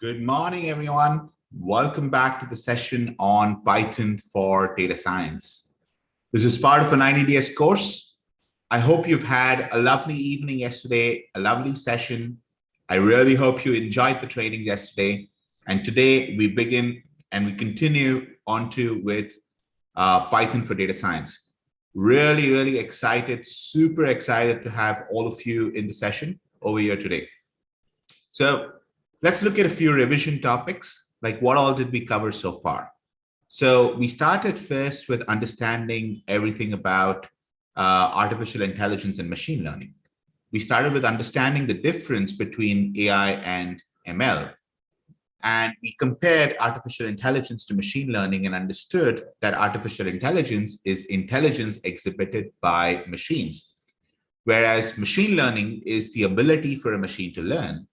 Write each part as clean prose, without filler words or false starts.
Good morning, everyone. Welcome back to the session on Python for data science. This is part of a 90 days course. I hope you've had a lovely evening yesterday, a lovely session. I really hope you enjoyed the training yesterday. And today we begin and we continue with Python for data science. Really excited, super excited to have all of you in the session over here today. So let's look at a few revision topics, like what all did we cover so far? So we started first with understanding everything about artificial intelligence and machine learning. We started with understanding the difference between AI and ML. And we compared artificial intelligence to machine learning and understood that artificial intelligence is intelligence exhibited by machines, whereas machine learning is the ability for a machine to learn.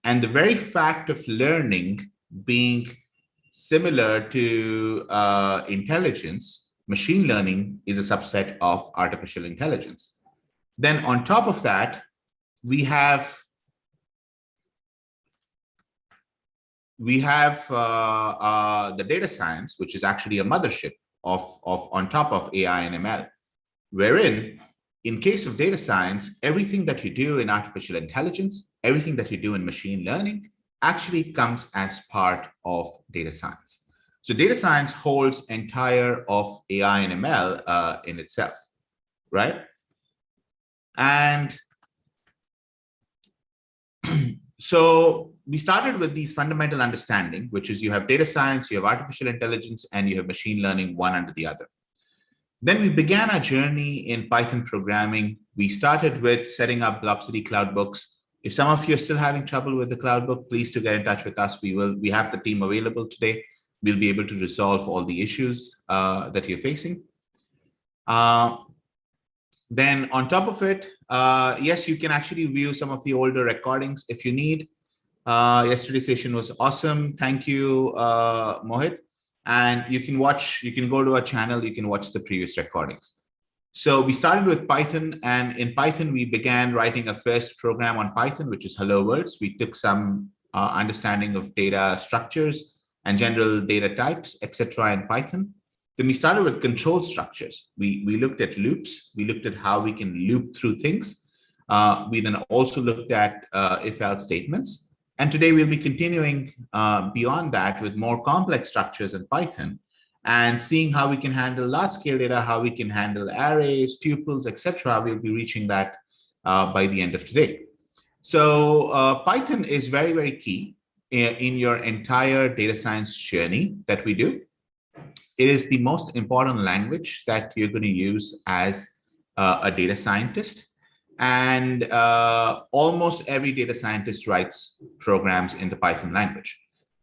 And the very fact of learning being similar to intelligence, machine learning is a subset of artificial intelligence. Then on top of that, we have the data science, which is actually a mothership on top of AI and ML, wherein in case of data science, everything that you do in artificial intelligence, everything that you do in machine learning actually comes as part of data science. So data science holds entire of AI and ML in itself, right? And so we started with these fundamental understanding, which is you have data science, you have artificial intelligence, and you have machine learning one under the other. Then we began our journey in Python programming. We started with setting up BlobCity Cloudbooks. If some of you are still having trouble with the Cloudbook, please do get in touch with us. We have the team available today. We'll be able to resolve all the issues that you're facing. Then on top of it, yes, you can actually view some of the older recordings if you need. Yesterday's session was awesome. Thank you, Mohit. And you can go to our channel, you can watch the previous recordings. So we started with Python, and in Python, we began writing a first program on Python, which is Hello Worlds. We took some understanding of data structures and general data types, etc. in Python. Then we started with control structures. We looked at loops. We looked at how we can loop through things. We then also looked at if-else statements. And today we'll be continuing beyond that with more complex structures in Python and seeing how we can handle large-scale data, how we can handle arrays, tuples, etc. We'll be reaching that by the end of today. So Python is very key in your entire data science journey that we do. It is the most important language that you're going to use as a data scientist. And almost every data scientist writes programs in the Python language.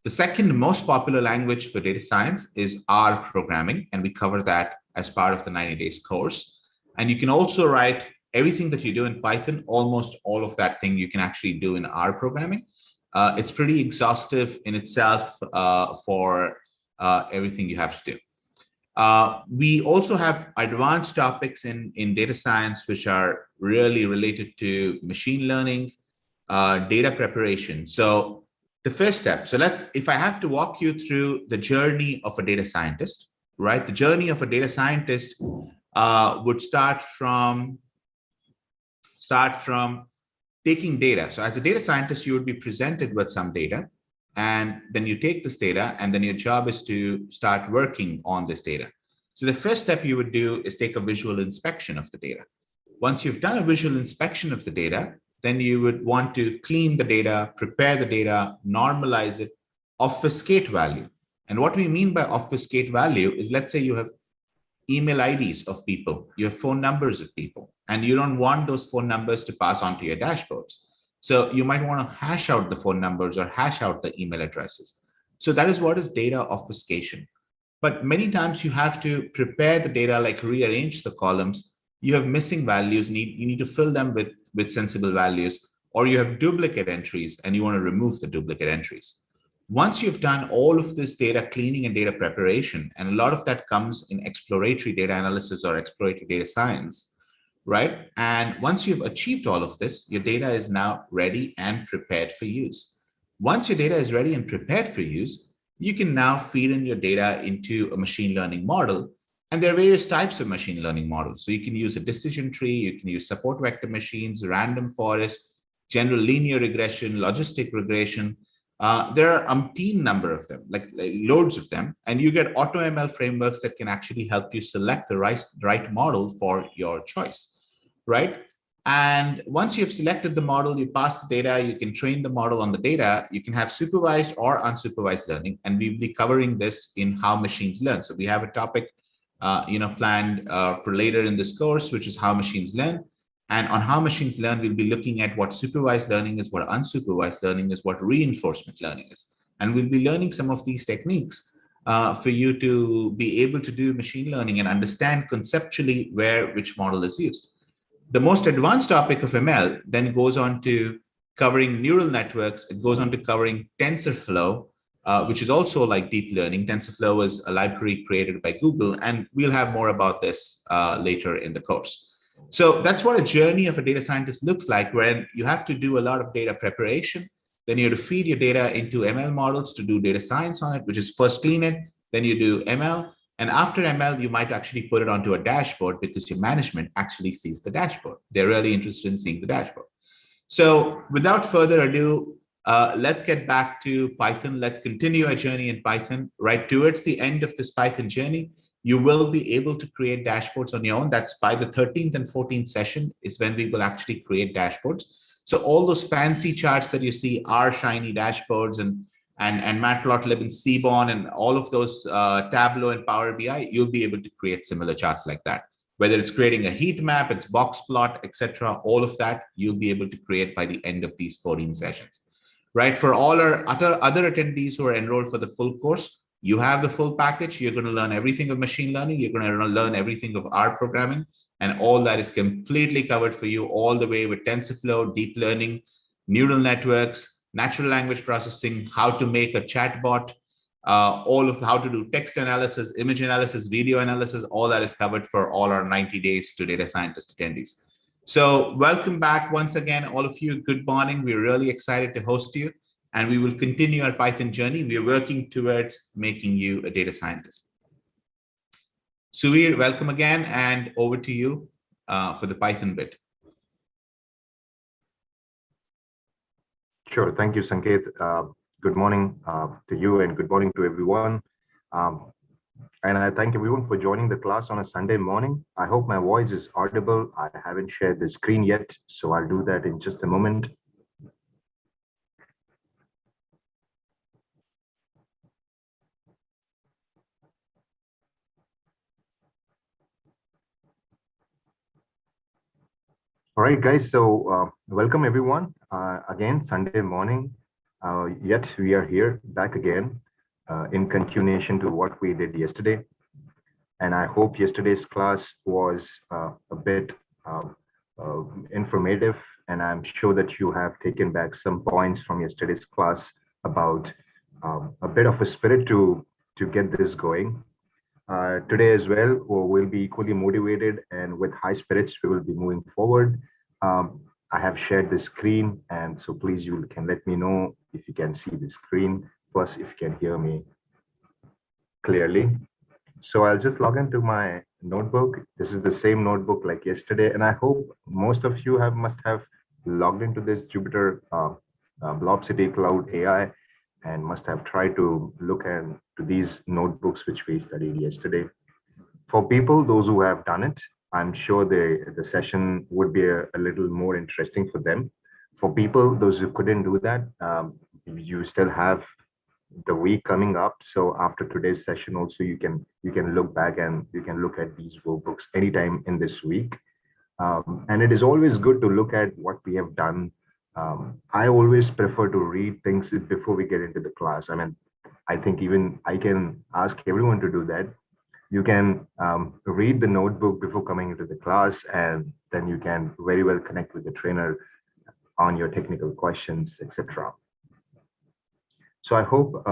The second most popular language for data science is R programming, and we cover that as part of the 90 days course. And you can also write everything that you do in Python, almost all of that thing you can actually do in R programming. It's pretty exhaustive in itself for everything you have to do. We also have advanced topics in data science, which are really related to machine learning, data preparation. So the first step, if I have to walk you through the journey of a data scientist, right? The journey of a data scientist would start from taking data. So as a data scientist, you would be presented with some data, and then you take this data, and then your job is to start working on this data. So the first step you would do is take a visual inspection of the data. Once you've done a visual inspection of the data, then you would want to clean the data, prepare the data, normalize it, obfuscate value. And what we mean by obfuscate value is, let's say you have email IDs of people, you have phone numbers of people, and you don't want those phone numbers to pass on to your dashboards. So you might want to hash out the phone numbers or hash out the email addresses. So that is what is data obfuscation. But many times you have to prepare the data, like rearrange the columns. You have missing values, you need to fill them with sensible values, or you have duplicate entries and you want to remove the duplicate entries. Once you've done all of this data cleaning and data preparation, and a lot of that comes in exploratory data analysis or exploratory data science, right? And once you've achieved all of this, your data is now ready and prepared for use. Once your data is ready and prepared for use, you can now feed in your data into a machine learning model. And there are various types of machine learning models. So you can use a decision tree, you can use support vector machines, random forest, general linear regression, logistic regression. There are umpteen number of them, like loads of them, and you get AutoML frameworks that can actually help you select the right model for your choice, right? And once you've selected the model, you pass the data, you can train the model on the data, you can have supervised or unsupervised learning, and we'll be covering this in how machines learn. So we have a topic planned for later in this course, which is how machines learn. And on how machines learn, we'll be looking at what supervised learning is, what unsupervised learning is, what reinforcement learning is. And we'll be learning some of these techniques for you to be able to do machine learning and understand conceptually which model is used. The most advanced topic of ML then goes on to covering neural networks. It goes on to covering TensorFlow, which is also like deep learning. TensorFlow is a library created by Google, and we'll have more about this later in the course. So that's what a journey of a data scientist looks like, where you have to do a lot of data preparation. Then you have to feed your data into ML models to do data science on it, which is first clean it, then you do ML. And after ML, you might actually put it onto a dashboard because your management actually sees the dashboard. They're really interested in seeing the dashboard. So without further ado, let's get back to Python. Let's continue our journey in Python. Right towards the end of this Python journey, you will be able to create dashboards on your own. That's by the 13th and 14th session is when we will actually create dashboards. So all those fancy charts that you see are shiny dashboards, and Matplotlib and Seaborn and all of those Tableau and Power BI, you'll be able to create similar charts like that. Whether it's creating a heat map, it's box plot, etc., all of that you'll be able to create by the end of these 14 sessions. Right? For all our other attendees who are enrolled for the full course, you have the full package. You're going to learn everything of machine learning. You're going to learn everything of R programming, and all that is completely covered for you all the way with TensorFlow, deep learning, neural networks, natural language processing, how to make a chatbot, all of how to do text analysis, image analysis, video analysis, all that is covered for all our 90 days to data scientist attendees. So welcome back once again, all of you. Good morning. We're really excited to host you, and we will continue our Python journey. We're working towards making you a data scientist. Suvir, welcome again, and over to you for the Python bit. Sure. Thank you, Sanket. Good morning to you, and good morning to everyone. And I thank everyone for joining the class on a Sunday morning. I hope my voice is audible. I haven't shared the screen yet, so I'll do that in just a moment. All right, guys, so welcome everyone. Again, Sunday morning, yet we are here back again in continuation to what we did yesterday. And I hope yesterday's class was a bit informative, and I'm sure that you have taken back some points from yesterday's class about a bit of a spirit to get this going. Today as well, we'll be equally motivated, and with high spirits, we will be moving forward. I have shared the screen, and so please, you can let me know if you can see the screen, plus if you can hear me clearly. So I'll just log into my notebook. This is the same notebook like yesterday, and I hope most of you must have logged into this Jupyter BlobCity Cloud AI and must have tried to look to these notebooks which we studied yesterday. For people, those who have done it, I'm sure the session would be a little more interesting for them. For people, those who couldn't do that, you still have the week coming up. So after today's session, also you can look back and you can look at these workbooks anytime in this week. And it is always good to look at what we have done. I always prefer to read things before we get into the class. I mean, I think even I can ask everyone to do that. You can read the notebook before coming into the class, and then you can very well connect with the trainer on your technical questions, etc. So I hope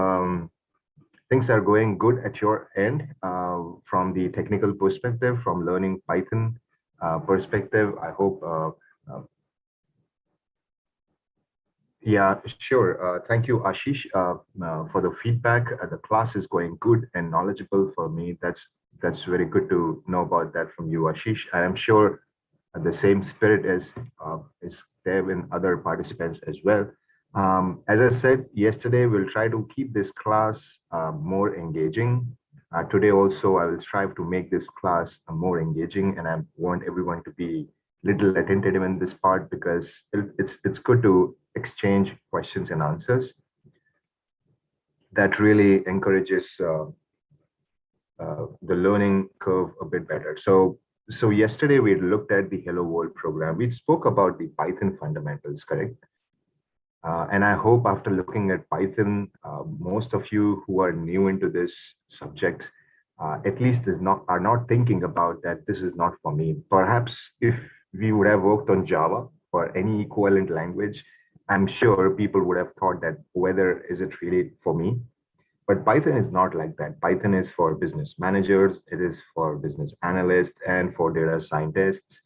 things are going good at your end from the technical perspective, from learning Python perspective. I hope Yeah, sure. Thank you, Ashish, for the feedback. The class is going good and knowledgeable for me. That's very good to know about that from you, Ashish. I am sure the same spirit is there in other participants as well. As I said yesterday, we'll try to keep this class more engaging. Today also, I will strive to make this class more engaging, and I want everyone to be little attentive in this part because it's good to exchange questions and answers. That really encourages the learning curve a bit better. So yesterday we looked at the Hello World program. We spoke about the Python fundamentals, correct? And I hope after looking at Python, most of you who are new into this subject, at least are not thinking about that this is not for me. Perhaps if we would have worked on Java or any equivalent language, I'm sure people would have thought that whether is it really for me. But Python is not like that. Python is for business managers, it is for business analysts and for data scientists.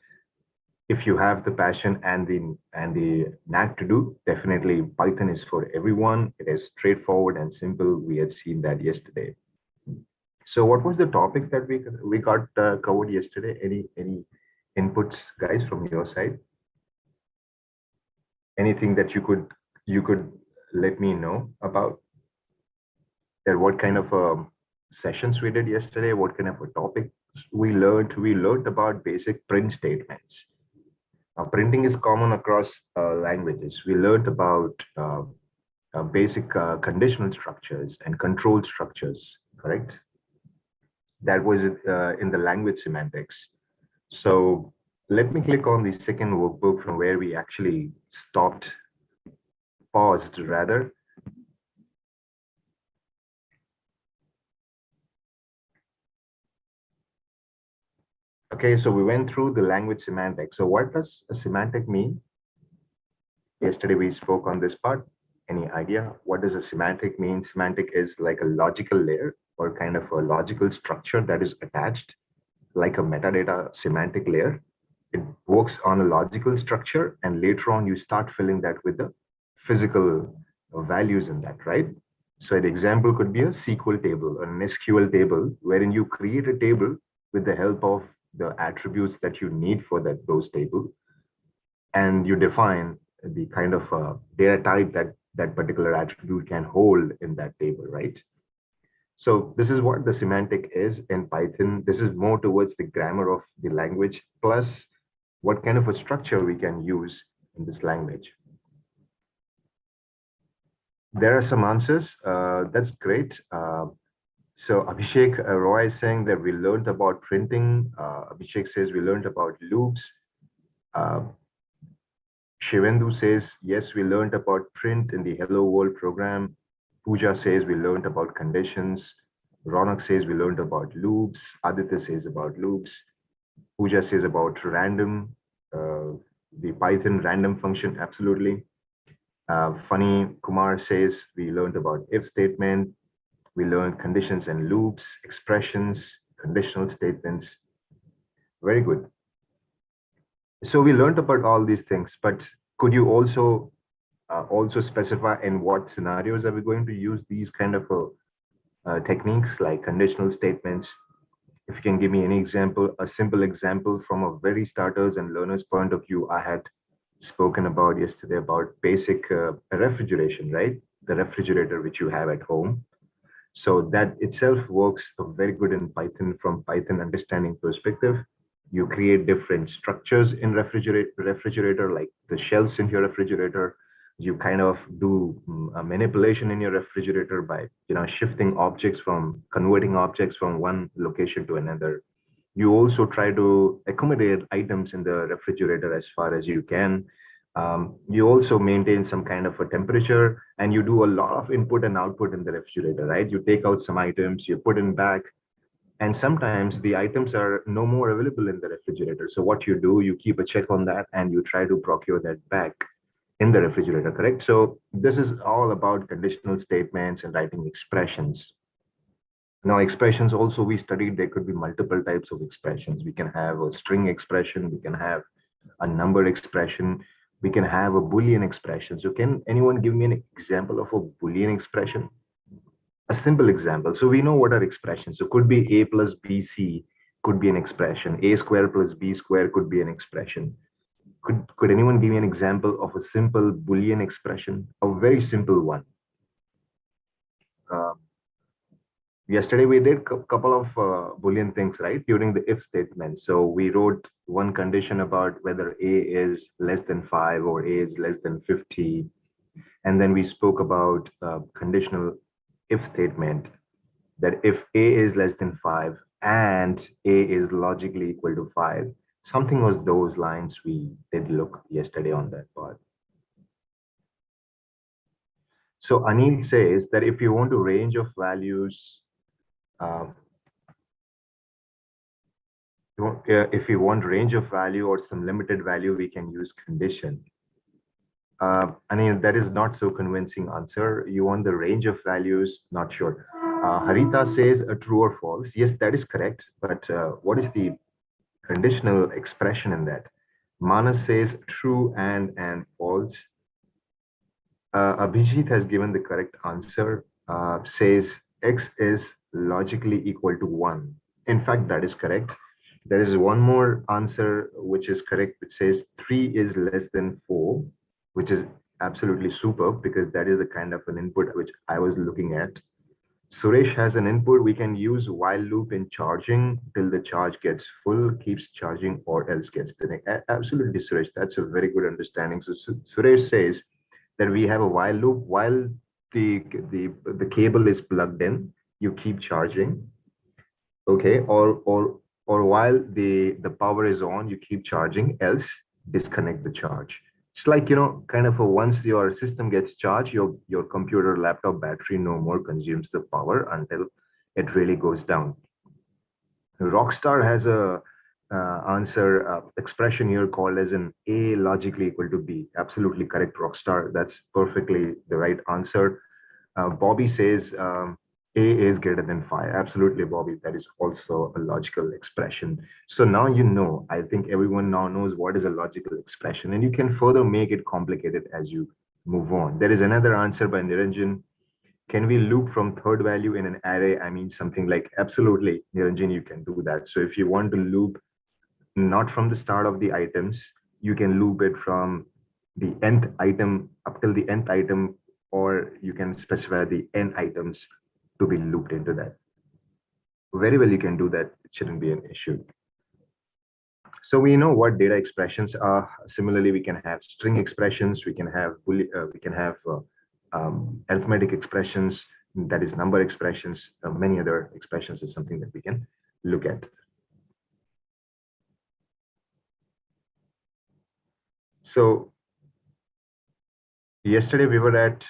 If you have the passion and the knack to do, definitely Python is for everyone. It is straightforward and simple. We had seen that yesterday. So what was the topic that we got covered yesterday? Any inputs, guys, from your side? Anything that you could let me know about? That what kind of sessions we did yesterday? What kind of a topic we learned? We learned about basic print statements. Printing is common across languages. We learned about basic conditional structures and control structures, correct? That was in the language semantics. So let me click on the second workbook from where we actually paused rather. Okay, so we went through the language semantics. So what does a semantic mean? Yesterday we spoke on this part. Any idea? What does a semantic mean? Semantic is like a logical layer or kind of a logical structure that is attached like a metadata semantic layer. It works on a logical structure and later on you start filling that with the physical values in that, right? So the example could be a SQL table or an SQL table wherein you create a table with the help of the attributes that you need for those tables, and you define the kind of data type that particular attribute can hold in that table, right? So this is what the semantic is in Python. This is more towards the grammar of the language, plus what kind of a structure we can use in this language. There are some answers. That's great. So Abhishek Roy is saying that we learned about printing. Abhishek says we learned about loops. Shivendu says, yes, we learned about print in the Hello World program. Pooja says we learned about conditions. Ronak says we learned about loops. Aditya says about loops. Pooja says about random, the Python random function, absolutely. Funny Kumar says we learned about if statement. We learned conditions and loops, expressions, conditional statements. Very good. So we learned about all these things, but could you also specify in what scenarios are we going to use these kind of techniques like conditional statements? If you can give me any example, a simple example from a very starters and learners point of view. I had spoken about yesterday about basic refrigeration, right? The refrigerator which you have at home. So that itself works very good in Python from Python understanding perspective. You create different structures in refrigerator, like the shelves in your refrigerator. You kind of do a manipulation in your refrigerator by converting objects from one location to another. You also try to accommodate items in the refrigerator as far as you can. You also maintain some kind of a temperature, and you do a lot of input and output in the refrigerator, right? You take out some items, you put in back, and sometimes the items are no more available in the refrigerator. So what you do, you keep a check on that and you try to procure that back in the refrigerator, correct? So this is all about conditional statements and writing expressions. Now, expressions also we studied, there could be multiple types of expressions. We can have a string expression, we can have a number expression. We can have a Boolean expression. So can anyone give me an example of a Boolean expression? A simple example. So we know what are expressions. So could be a plus bc could be an expression. A square plus b square could be an expression. Could anyone give me an example of a simple Boolean expression? A very simple one. Yesterday we did a couple of Boolean things, right, during the if statement. So we wrote one condition about whether a is less than 5 or a is less than 50. And then we spoke about conditional if statement, that if a is less than 5 and a is logically equal to 5, something was those lines we did look yesterday on that part. So Anil says that if you want a range of values, if you want range of value or some limited value, we can use condition. I mean, that is not so convincing answer. You want the range of values, not sure. Harita says a true or false. Yes, that is correct. But what is the conditional expression in that? Manas says true and false. Abhijit has given the correct answer, says x is logically equal to 1. In fact, that is correct. There is one more answer which is correct, which says 3 is less than 4, which is absolutely superb because that is the kind of an input which I was looking at. Suresh has an input. We can use while loop in charging till the charge gets full, keeps charging, or else gets disconnected. Absolutely, Suresh. That's a very good understanding. So Suresh says that we have a while loop while the cable is plugged in, you keep charging. Okay, or while the power is on, you keep charging, else disconnect the charge. It's like, you know, kind of a once your system gets charged, your computer laptop battery no more consumes the power until it really goes down. Rockstar has a expression here called as an a logically equal to b. Absolutely correct, Rockstar. That's perfectly the right answer. Bobby says a is greater than 5. Absolutely, Bobby. That is also a logical expression. So now you know, I think everyone now knows what is a logical expression, and you can further make it complicated as you move on. There is another answer by Niranjan. Can we loop from third value in an array? I mean, something like absolutely, Niranjan, you can do that. So if you want to loop not from the start of the items, you can loop it from the nth item up till the nth item, or you can specify the n items to be looped into that. Very well, you can do that. It shouldn't be an issue. So we know what data expressions are. Similarly, we can have string expressions. We can have arithmetic expressions, that is number expressions. Many other expressions is something that we can look at. So yesterday we were at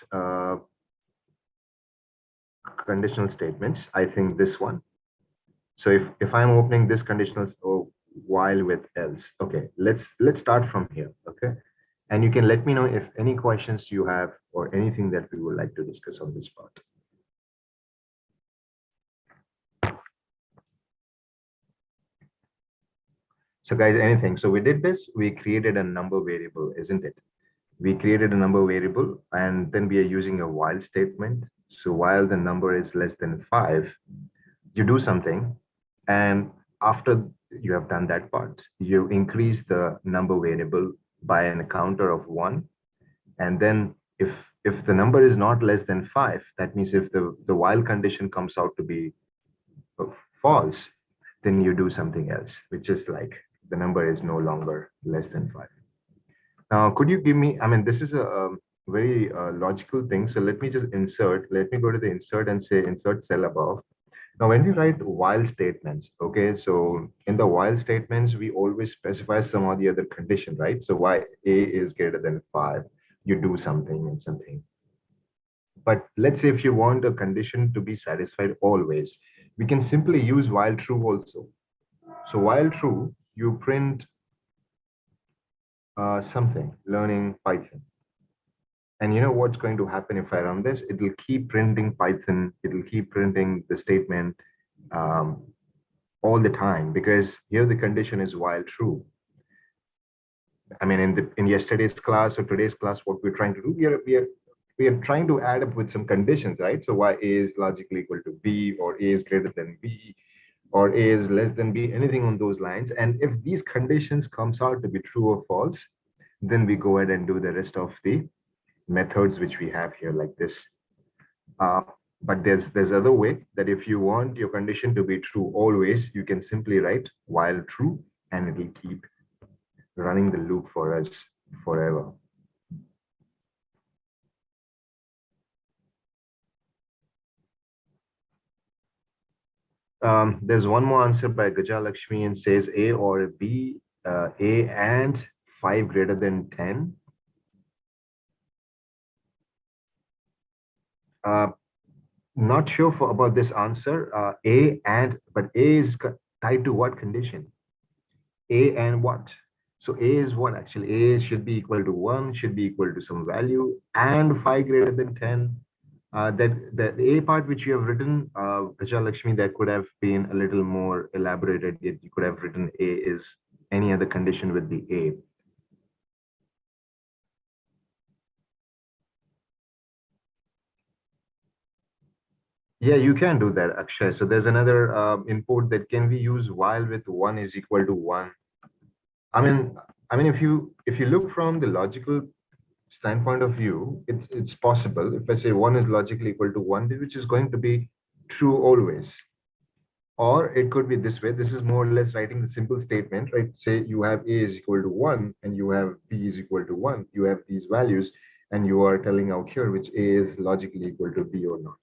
conditional statements. I think this one. So if I'm opening this conditional while with else, okay, let's start from here. Okay, and you can let me know if any questions you have or anything that we would like to discuss on this part. So guys, anything. So we did this, we created a number variable, isn't it? We created a number variable, and then we are using a while statement. So while the number is less than 5, you do something, and after you have done that part, you increase the number variable by an counter of 1. And then if the number is not less than 5, that means if the while condition comes out to be false, then you do something else, which is like the number is no longer less than 5. Now, could you give me, I mean, this is a very logical thing. So let me just let me go to the insert and say insert cell above. Now, when we write while statements, okay, so in the while statements, we always specify some or the other condition, right? So why a is greater than 5, you do something and something. But let's say if you want a condition to be satisfied always, we can simply use while true also. So while true, you print something, learning Python. And you know what's going to happen if I run this? It will keep printing Python. It will keep printing the statement all the time, because here the condition is while true. I mean, in yesterday's class or today's class, what we're trying to do, we are trying to add up with some conditions, right? So y is logically equal to b, or a is greater than b, or a is less than b, anything on those lines. And if these conditions comes out to be true or false, then we go ahead and do the rest of the methods which we have here like this. But there's other way that if you want your condition to be true always, you can simply write while true, and it will keep running the loop for us forever. There's one more answer by Gajalakshmi and says A or B, A and 5 greater than 10. Not sure about this answer. But A is tied to what condition? A and what? So A is what actually? A should be equal to 1, should be equal to some value, and 5 greater than 10. That the A part which you have written, Lakshmi, that could have been a little more elaborated. You could have written A is any other condition with the A. Yeah, you can do that, Akshay. So there's another input that can we use while with 1 is equal to 1. I mean, if you look from the logical standpoint of view, it's possible. If I say 1 is logically equal to 1, which is going to be true always. Or it could be this way. This is more or less writing the simple statement, right? Say you have A is equal to 1 and you have B is equal to 1. You have these values and you are telling out here which A is logically equal to B or not.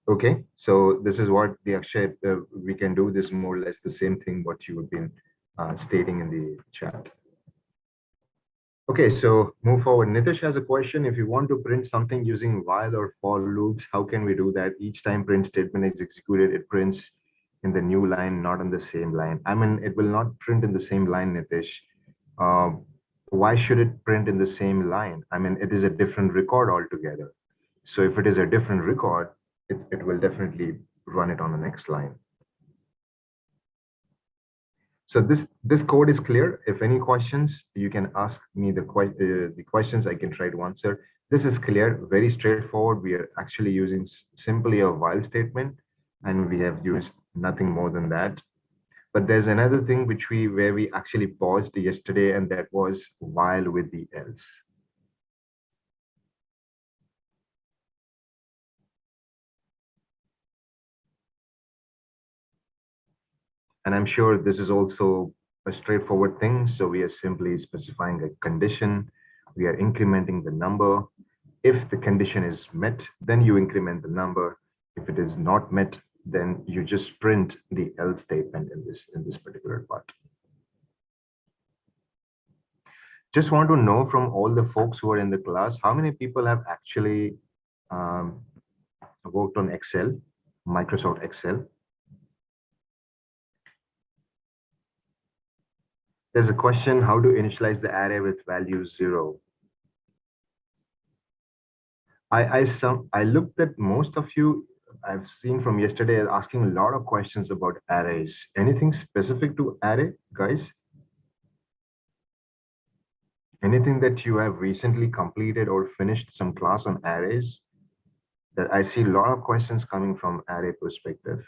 Okay, so this is what the Akshay, we can do this more or less the same thing what you have been stating in the chat. Okay, so move forward. Nitish has a question. If you want to print something using while or for loops, how can we do that? Each time print statement is executed, it prints in the new line, not in the same line. I mean, it will not print in the same line, Nitish. Why should it print in the same line? I mean, it is a different record altogether. So if it is a different record, it will definitely run it on the next line. So this code is clear. If any questions, you can ask me the questions. I can try to answer. This is clear, very straightforward. We are actually using simply a while statement, and we have used nothing more than that. But there's another thing where we actually paused yesterday, and that was while with the else. And I'm sure this is also a straightforward thing. So we are simply specifying a condition. We are incrementing the number. If the condition is met, then you increment the number. If it is not met, then you just print the else statement in this particular part. Just want to know from all the folks who are in the class, how many people have actually worked on Excel, Microsoft Excel? There's a question, how to initialize the array with value 0? I looked at most of you I've seen from yesterday asking a lot of questions about arrays. Anything specific to array, guys? Anything that you have recently completed or finished some class on arrays? That I see a lot of questions coming from array perspective.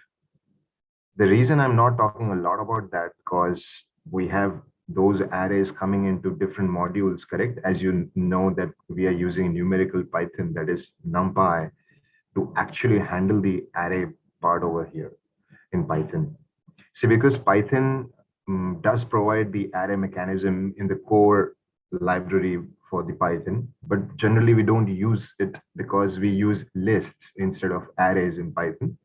The reason I'm not talking a lot about that because we have those arrays coming into different modules, correct? As you know that we are using numerical Python, that is NumPy, to actually handle the array part over here in Python. So because Python does provide the array mechanism in the core library for the Python, but generally we don't use it because we use lists instead of arrays in Python,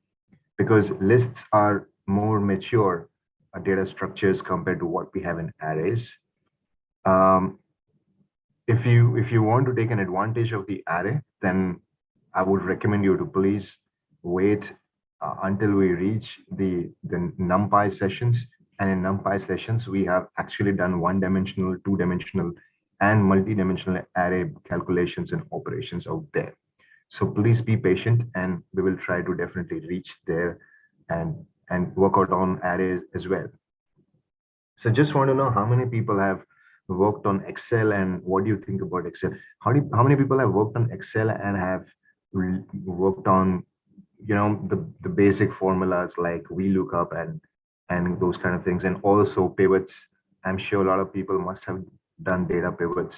because lists are more mature data structures compared to what we have in arrays. If you want to take an advantage of the array, then I would recommend you to please wait until we reach the NumPy sessions. And in NumPy sessions, we have actually done one-dimensional, two-dimensional, and multi-dimensional array calculations and operations out there. So please be patient, and we will try to definitely reach there and work out on arrays as well. So just want to know how many people have worked on Excel and what do you think about Excel? How many people have worked on Excel and have worked on, you know, the basic formulas like VLOOKUP and those kind of things, and also pivots. I'm sure a lot of people must have done data pivots.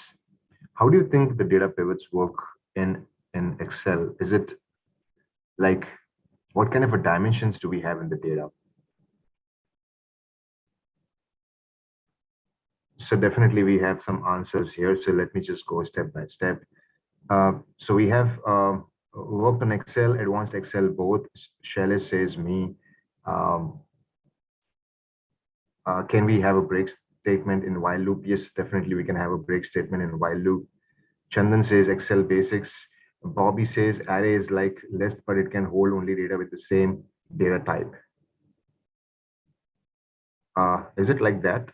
How do you think the data pivots work in Excel? Is it like, what kind of a dimensions do we have in the data? So definitely we have some answers here. So let me just go step by step. So we have worked on Excel, advanced Excel both. Shailesh says me. Can we have a break statement in while loop? Yes, definitely we can have a break statement in while loop. Chandan says Excel basics. Bobby says array is like list, but it can hold only data with the same data type. Is it like that?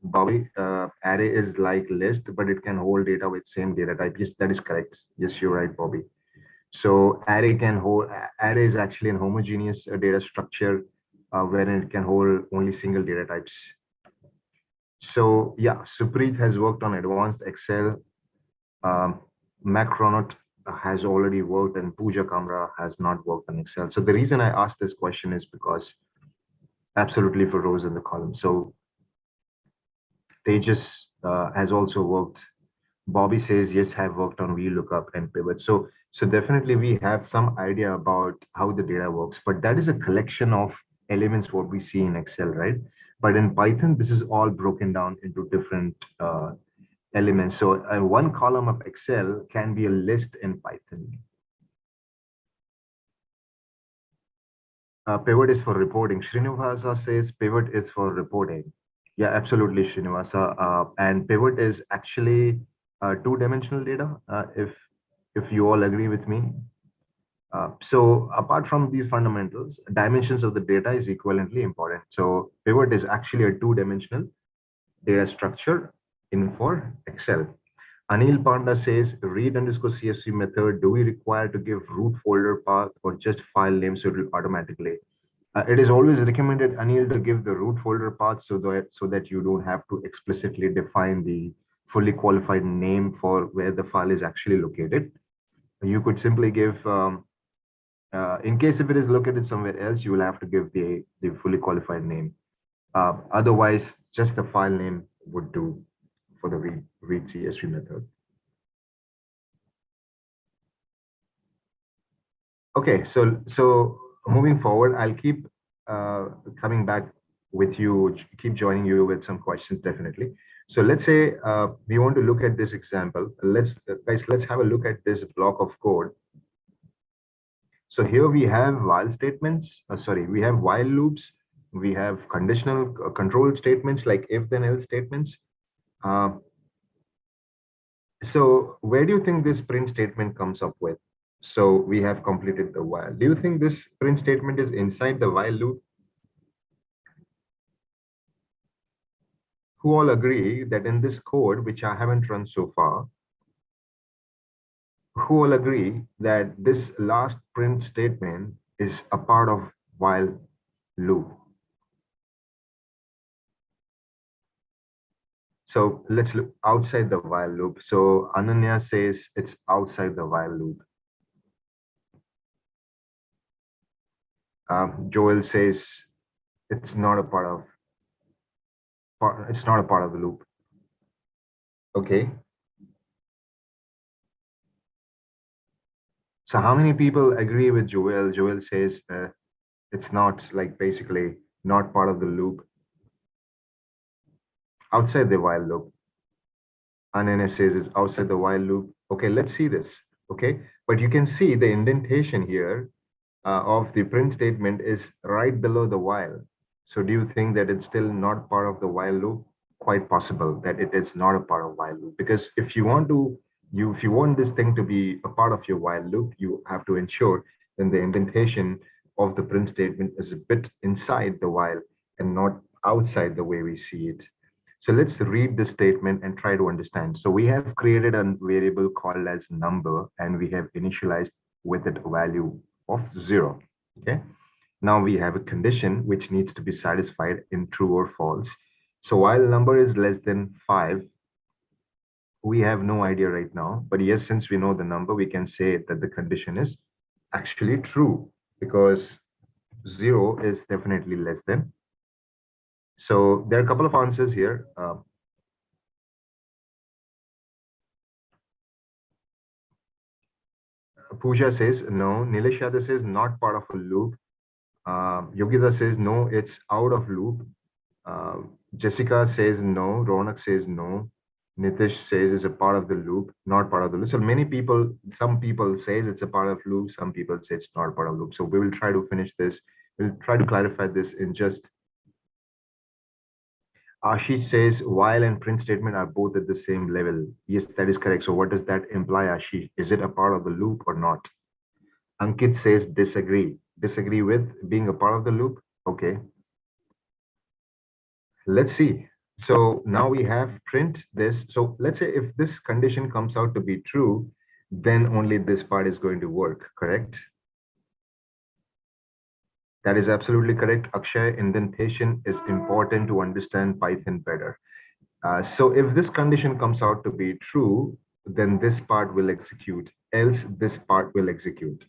Bobby, array is like list, but it can hold data with same data type. Yes, that is correct. Yes, you're right, Bobby. So array can hold, array is actually an homogeneous data structure wherein it can hold only single data types. So yeah, Supreet has worked on advanced Excel. Macronaut has already worked and Pooja Kamra has not worked on Excel. So the reason I asked this question is because absolutely for rows in the column. So Tejas has also worked. Bobby says, yes, have worked on VLOOKUP and pivot. So definitely we have some idea about how the data works, but that is a collection of elements what we see in Excel, right? But in Python, this is all broken down into different elements. So one column of Excel can be a list in Python. Pivot is for reporting. Srinivasa says pivot is for reporting. Yeah, absolutely, Srinivasa. And pivot is actually two-dimensional data, if you all agree with me. So apart from these fundamentals, dimensions of the data is equivalently important. So pivot is actually a two-dimensional data structure in for Excel. Anil Panda says, read underscore CSV method, do we require to give root folder path or just file name so it will automatically? It is always recommended, Anil, to give the root folder path so that you don't have to explicitly define the fully qualified name for where the file is actually located. You could simply give, in case if it is located somewhere else, you will have to give the fully qualified name. Otherwise, just the file name would do for the read CSV method. Okay, so moving forward, I'll keep coming back with you, keep joining you with some questions, definitely. So let's say we want to look at this example. Guys, let's have a look at this block of code. So here we have while statements, we have while loops, we have conditional control statements like if then else statements. So where do you think this print statement comes up with? So we have completed the while. Do you think this print statement is inside the while loop? Who all agree that in this code, which I haven't run so far, who all agree that this last print statement is a part of while loop? So let's look outside the while loop. So Ananya says it's outside the while loop. Joel says it's not a part of the loop. Okay. So how many people agree with Joel? Joel says it's not, like, basically not part of the loop, outside the while loop. Ananya says it's outside the while loop. Okay, let's see this. Okay, but you can see the indentation here of the print statement is right below the while. So do you think that it's still not part of the while loop? Quite possible that it is not a part of while loop, because if you want this thing to be a part of your while loop, you have to ensure then the indentation of the print statement is a bit inside the while and not outside the way we see it. So let's read the statement and try to understand. So we have created a variable called as number, and we have initialized with it a value of 0. Okay. Now we have a condition which needs to be satisfied in true or false. So while number is less than 5, we have no idea right now. But yes, since we know the number, we can say that the condition is actually true because 0 is definitely less than. So there are a couple of answers here. Pooja says no. Nilesh Yadav says not part of a loop. Yogita says no, it's out of loop. Jessica says no. Ronak says no. Nitish says it's a part of the loop, not part of the loop. So many people, some people says it's a part of loop, some people say it's not part of loop. So we will try to finish this. We'll try to clarify this in just. Ashish says while and print statement are both at the same level. Yes, that is correct. So what does that imply, Ashish? Is it a part of the loop or not? Ankit says disagree. Disagree with being a part of the loop? Okay. Let's see. So now we have print this. So let's say if this condition comes out to be true, then only this part is going to work, correct? That is absolutely correct. Akshay, indentation is important to understand Python better. So if this condition comes out to be true, then this part will execute, else this part will execute.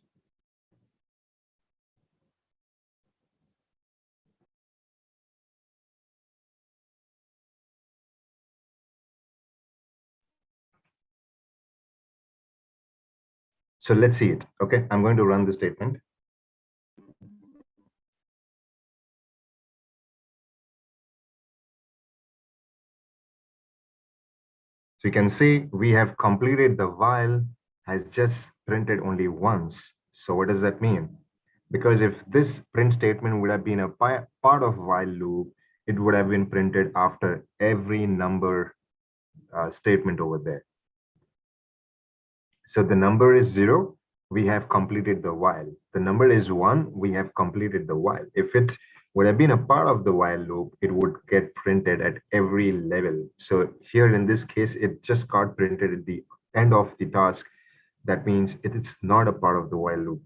So let's see it. Okay, I'm going to run the statement. So you can see we have completed the while has just printed only once. So what does that mean? Because if this print statement would have been a part of while loop, it would have been printed after every number statement over there. So the number is 0, we have completed the while. The number is 1, we have completed the while. If it would have been a part of the while loop, it would get printed at every level. So here in this case, it just got printed at the end of the task. That means it is not a part of the while loop.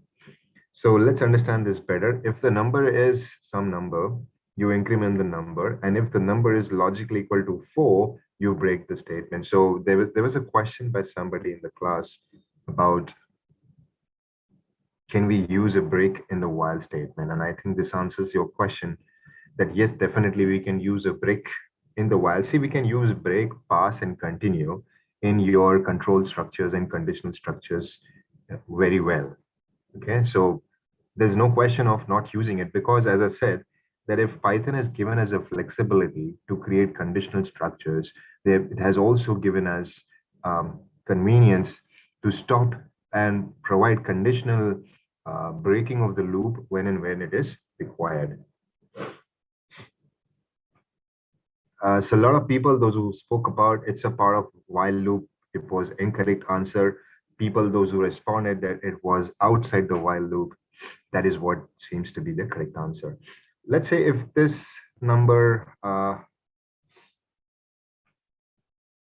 So let's understand this better. If the number is some number, you increment the number. And if the number is logically equal to 4, you break the statement. So there was a question by somebody in the class about can we use a break in the while statement? And I think this answers your question that yes, definitely we can use a break in the while. See, we can use break, pass, and continue in your control structures and conditional structures very well. Okay, so there's no question of not using it because as I said, that if Python has given us a flexibility to create conditional structures, it has also given us convenience to stop and provide conditional breaking of the loop when and when it is required. So a lot of people, those who spoke about it's a part of while loop, it was incorrect answer. People, those who responded that it was outside the while loop, that is what seems to be the correct answer. Let's say if this number, now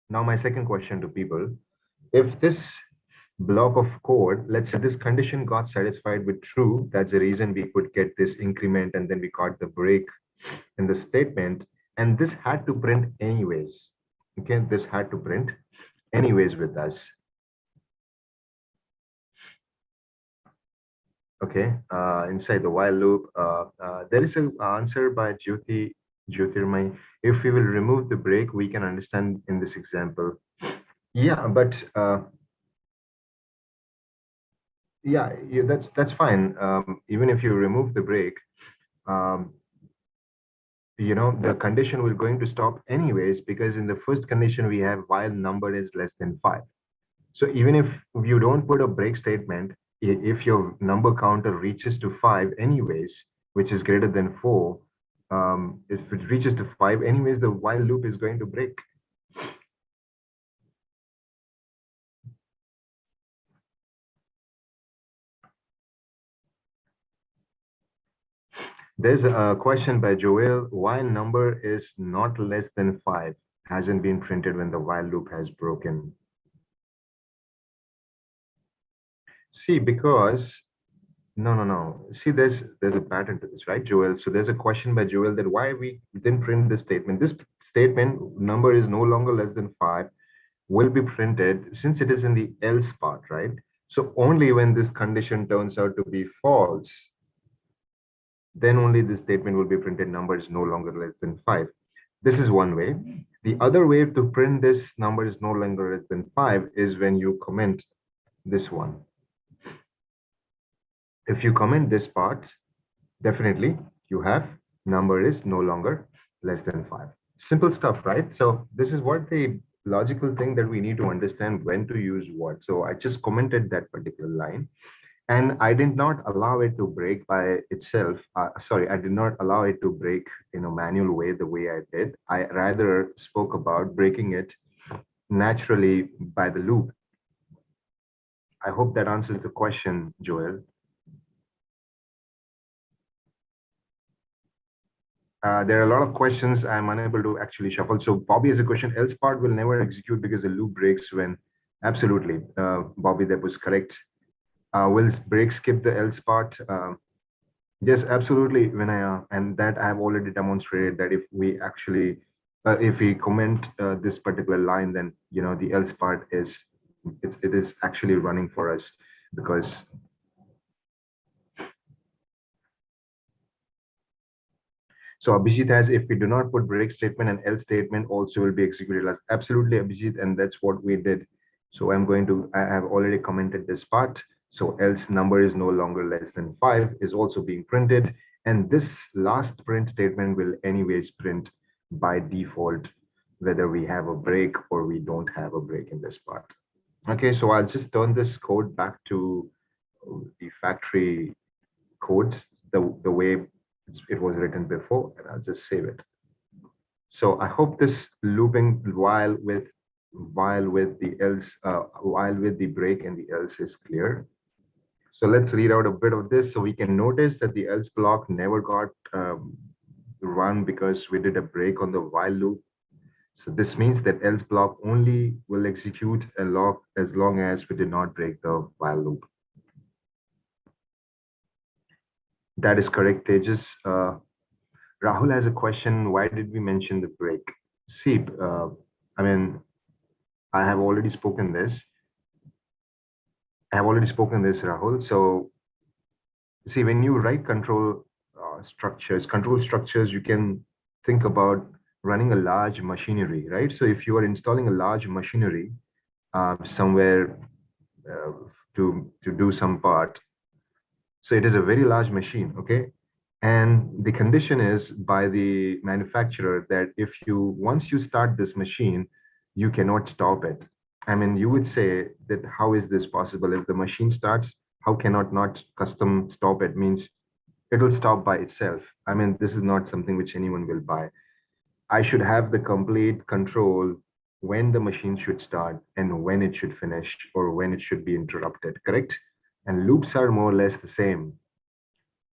my second question to people, if this block of code, let's say this condition got satisfied with true, that's the reason we could get this increment and then we got the break in the statement, and this had to print anyways. Okay, this had to print anyways with us. Okay, inside the while loop, there is an answer by Jyotirmay. If we will remove the break, we can understand in this example. Yeah, but yeah, that's fine. Even if you remove the break, you know, the condition will going to stop anyways, because in the first condition we have while number is less than 5. So even if you don't put a break statement, if your number counter reaches to 5 anyways, which is greater than 4, if it reaches to 5 anyways, the while loop is going to break. There's a question by Joel, why number is not less than 5 hasn't been printed when the while loop has broken. See, because No. See, there's a pattern to this, right, Joel? So there's a question by Joel that why we didn't print this statement. This statement, number is no longer less than 5, will be printed since it is in the else part, right? So only when this condition turns out to be false, then only this statement will be printed, number is no longer less than 5. This is one way. The other way to print this number is no longer less than 5 is when you comment this one. If you comment this part, definitely you have number is no longer less than 5. Simple stuff, right? So this is what the logical thing that we need to understand when to use what. So I just commented that particular line, and I did not allow it to break by itself. Sorry, I did not allow it to break in a manual way the way I did. I rather spoke about breaking it naturally by the loop. I hope that answers the question, Joel. There are a lot of questions I'm unable to actually shuffle. So Bobby has a question, else part will never execute because the loop breaks when, absolutely, Bobby, that was correct. Will break skip the else part? Yes, absolutely, Vinaya, and that I've already demonstrated that if we actually, if we comment this particular line, then, you know, the else part is, it is actually running for us because so Abhijit has, if we do not put break statement and else statement also will be executed. Absolutely, Abhijit, and that's what we did. So I'm going to, I have already commented this part. So else number is no longer less than 5 is also being printed. And this last print statement will anyways print by default, whether we have a break or we don't have a break in this part. Okay, so I'll just turn this code back to the factory codes, the way it was written before, and I'll just save it. So I hope this looping while with the else, while with the break and the else is clear. So let's read out a bit of this. So we can notice that the else block never got run because we did a break on the while loop. So this means that else block only will execute a log as long as we did not break the while loop. That is correct, Tejas. Rahul has a question. Why did we mention the break? See, I mean, I have already spoken this. Rahul. So see, when you write control structures, you can think about running a large machinery, right? So if you are installing a large machinery somewhere to do some part, so it is a very large machine, okay? And the condition is by the manufacturer that if you, once you start this machine, you cannot stop it. I mean, you would say that how is this possible? If the machine starts, how cannot not custom stop it? Means it will stop by itself. I mean, this is not something which anyone will buy. I should have the complete control when the machine should start and when it should finish or when it should be interrupted, correct? And loops are more or less the same.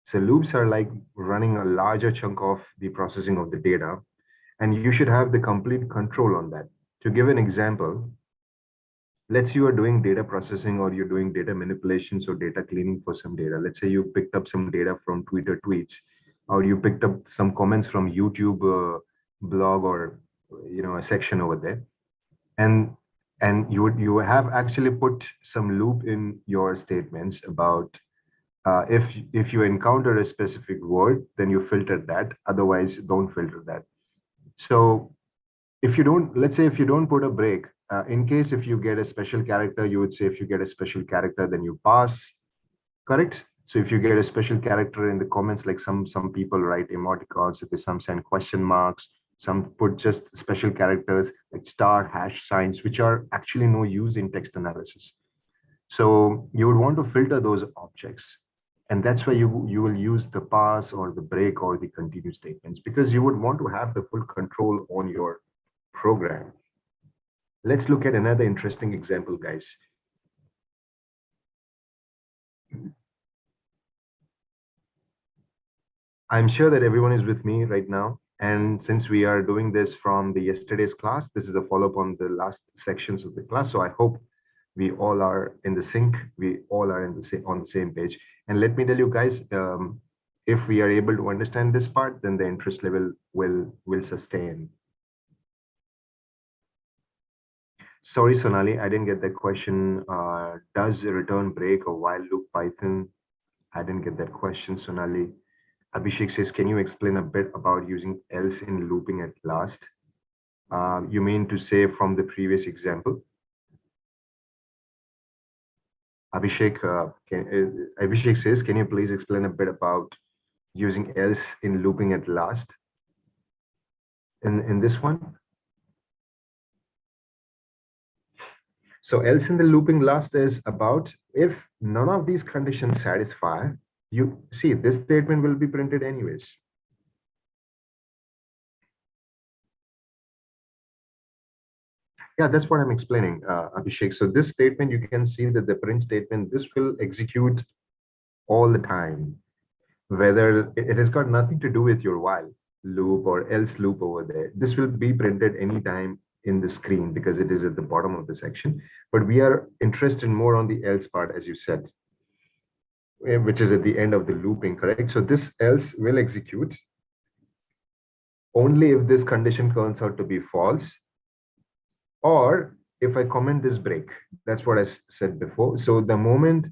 So loops are like running a larger chunk of the processing of the data, and you should have the complete control on that. To give an example, let's say you are doing data processing or you're doing data manipulations or data cleaning for some data. Let's say you picked up some data from Twitter tweets, or you picked up some comments from YouTube blog or, you know, a section over there, and you have actually put some loop in your statements about if you encounter a specific word, then you filter that. Otherwise, don't filter that. So if you don't, let's say if you don't put a break, in case if you get a special character, you would say if you get a special character, then you pass, correct? So if you get a special character in the comments, like some people write emoticons, if some send question marks, some put just special characters like star, hash signs, which are actually no use in text analysis. So you would want to filter those objects. And that's why you will use the pass or the break or the continue statements, because you would want to have the full control on your program. Let's look at another interesting example, guys. I'm sure that everyone is with me right now. And since we are doing this from the yesterday's class, this is a follow-up on the last sections of the class. So I hope we all are in the sync. We all are in the same on the same page. And let me tell you guys, if we are able to understand this part, then the interest level will sustain. Sorry, Sonali, I didn't get that question. Does return break or while loop Python? I didn't get that question, Sonali. Abhishek says, can you explain a bit about using else in looping at last? You mean to say from the previous example? Abhishek, Abhishek says, can you please explain a bit about using else in looping at last in this one? So else in the looping last is about if none of these conditions satisfy, you see this statement will be printed anyways. Yeah, that's what I'm explaining, Abhishek. So this statement, you can see that the print statement, this will execute all the time, whether it has got nothing to do with your while loop or else loop over there. This will be printed anytime in the screen because it is at the bottom of the section. But we are interested more on the else part, as you said, which is at the end of the looping, correct? So this else will execute only if this condition turns out to be false, or if I comment this break. That's what I said before. So the moment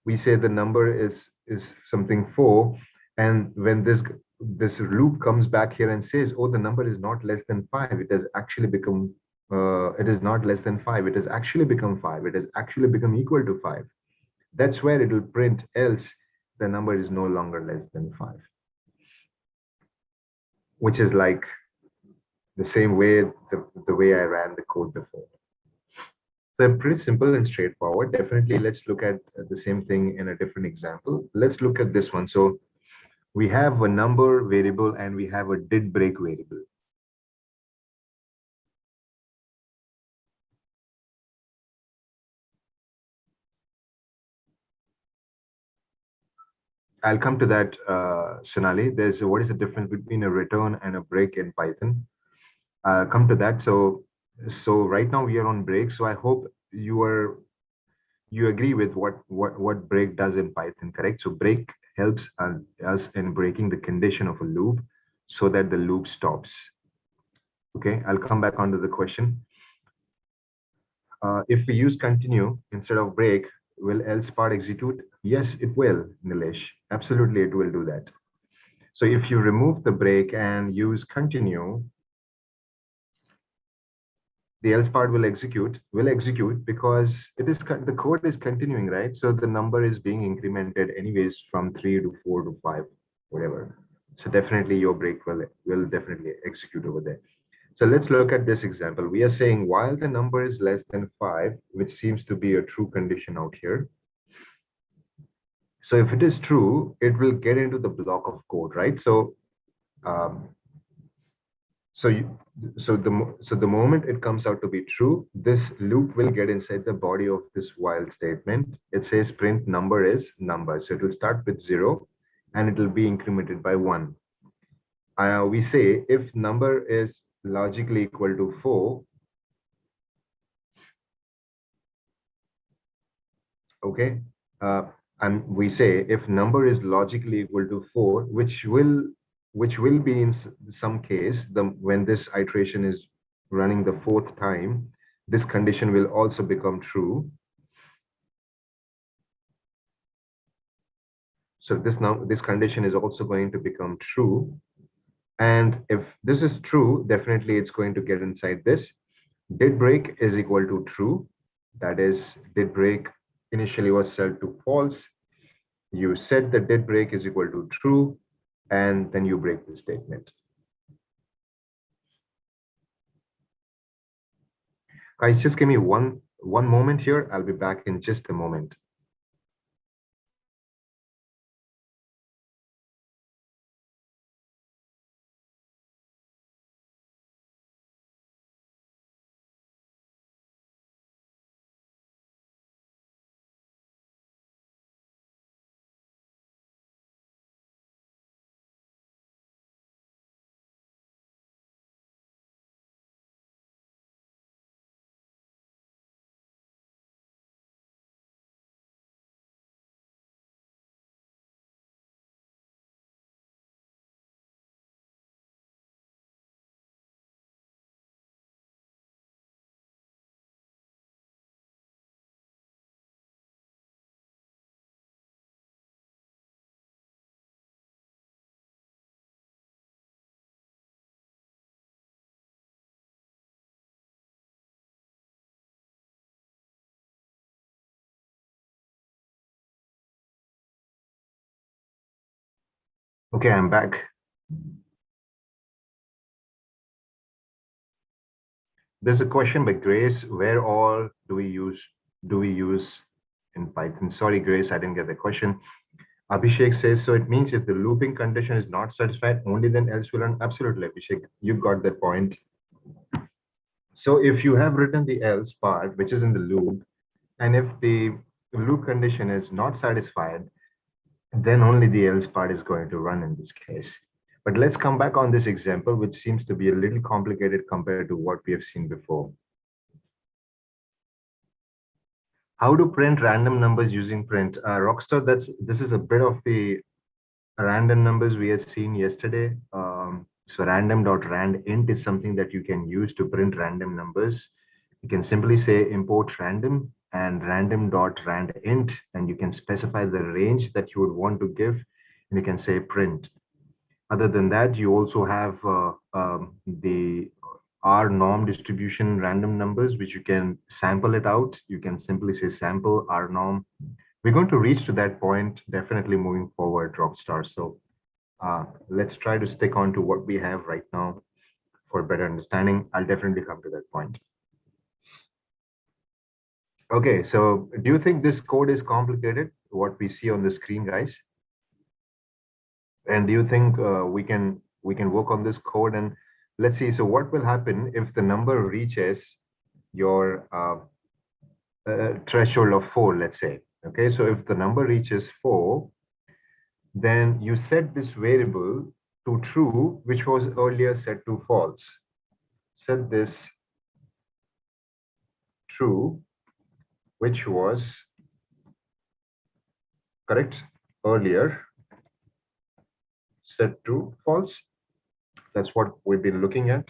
we say the number is something 4, and when this loop comes back here and says, oh, the number is not less than 5, it has actually become it is not less than 5, it has actually become 5, it has actually become equal to 5. That's where it will print else the number is no longer less than 5, which is like the same way the way I ran the code before. So pretty simple and straightforward. Definitely, let's look at the same thing in a different example. Let's look at this one. So we have a number variable and we have a did break variable. I'll come to that, Sonali. There's what is the difference between a return and a break in Python? I'll come to that. So right now we are on break. So I hope you agree with what break does in Python, correct? So break helps us in breaking the condition of a loop so that the loop stops. Okay, I'll come back onto the question. If we use continue instead of break, will else part execute? Yes, it will, Nilesh. Absolutely, it will do that. So if you remove the break and use continue, the else part will execute because it is the code is continuing, right? So the number is being incremented anyways from 3 to 4 to 5, whatever. So definitely your break will definitely execute over there. So let's look at this example. We are saying while the number is less than 5, which seems to be a true condition out here. So if it is true, it will get into the block of code, right? So the moment it comes out to be true, this loop will get inside the body of this while statement. It says print number is number. So it will start with 0 and it will be incremented by 1. We say if number is logically equal to 4, okay, and we say if number is logically equal to 4, which will be in some case when this iteration is running the 4th time, this condition will also become true. So this condition is also going to become true. And if this is true, definitely it's going to get inside this. Did break is equal to true. That is, did break initially was set to false. You set the did break is equal to true, and then you break the statement. Guys, just give me one moment here. I'll be back in just a moment. Okay, I'm back. There's a question by Grace, where all do we use in Python? Sorry, Grace, I didn't get the question. Abhishek says, so it means if the looping condition is not satisfied, only then else will run. Absolutely, Abhishek, you got that point. So if you have written the else part, which is in the loop, and if the loop condition is not satisfied, then only the else part is going to run in this case. But let's come back on this example, which seems to be a little complicated compared to what we have seen before. How to print random numbers using print? Rockstar, this is a bit of the random numbers we had seen yesterday. So random.randint is something that you can use to print random numbers. You can simply say import random and random.randint, and you can specify the range that you would want to give, and you can say print. Other than that, you also have the R norm distribution random numbers, which you can sample it out. You can simply say sample R norm. We're going to reach to that point definitely moving forward, Rockstar. So let's try to stick on to what we have right now for better understanding. I'll definitely come to that point. Okay, so do you think this code is complicated, what we see on the screen, guys? And do you think we can work on this code? And let's see, so what will happen if the number reaches your threshold of 4, let's say? Okay, so if the number reaches 4, then you set this variable to true, which was earlier set to false. Set this true, which was correct earlier, set to false. That's what we've been looking at.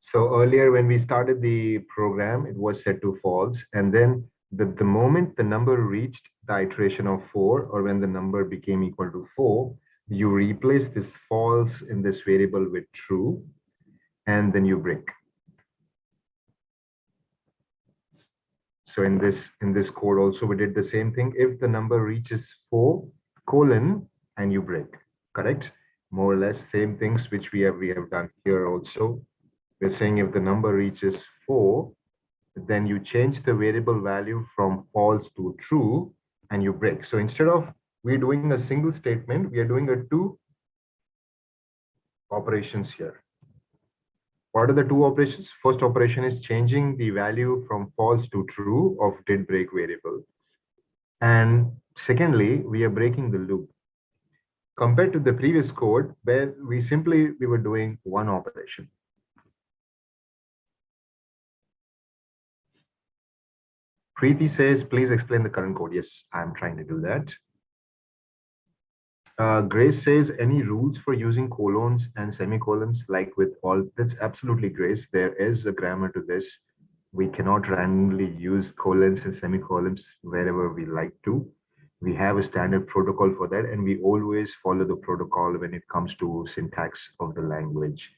So earlier when we started the program, it was set to false. And then the moment the number reached the iteration of 4, or when the number became equal to 4, you replace this false in this variable with true, and then you break. So in this code also, we did the same thing. If the number reaches 4, colon, and you break, correct? More or less same things which we have done here also. We're saying if the number reaches 4, then you change the variable value from false to true, and you break. So instead of we're doing a single statement, we are doing a 2 operations here. What are the 2 operations? First operation is changing the value from false to true of did break variable. And secondly, we are breaking the loop. Compared to the previous code, where we were doing 1 operation. Preeti says, please explain the current code. Yes, I'm trying to do that. Grace says, any rules for using colons and semicolons like with all? That's absolutely, Grace. There is a grammar to this. We cannot randomly use colons and semicolons wherever we like to. We have a standard protocol for that, and we always follow the protocol when it comes to syntax of the language.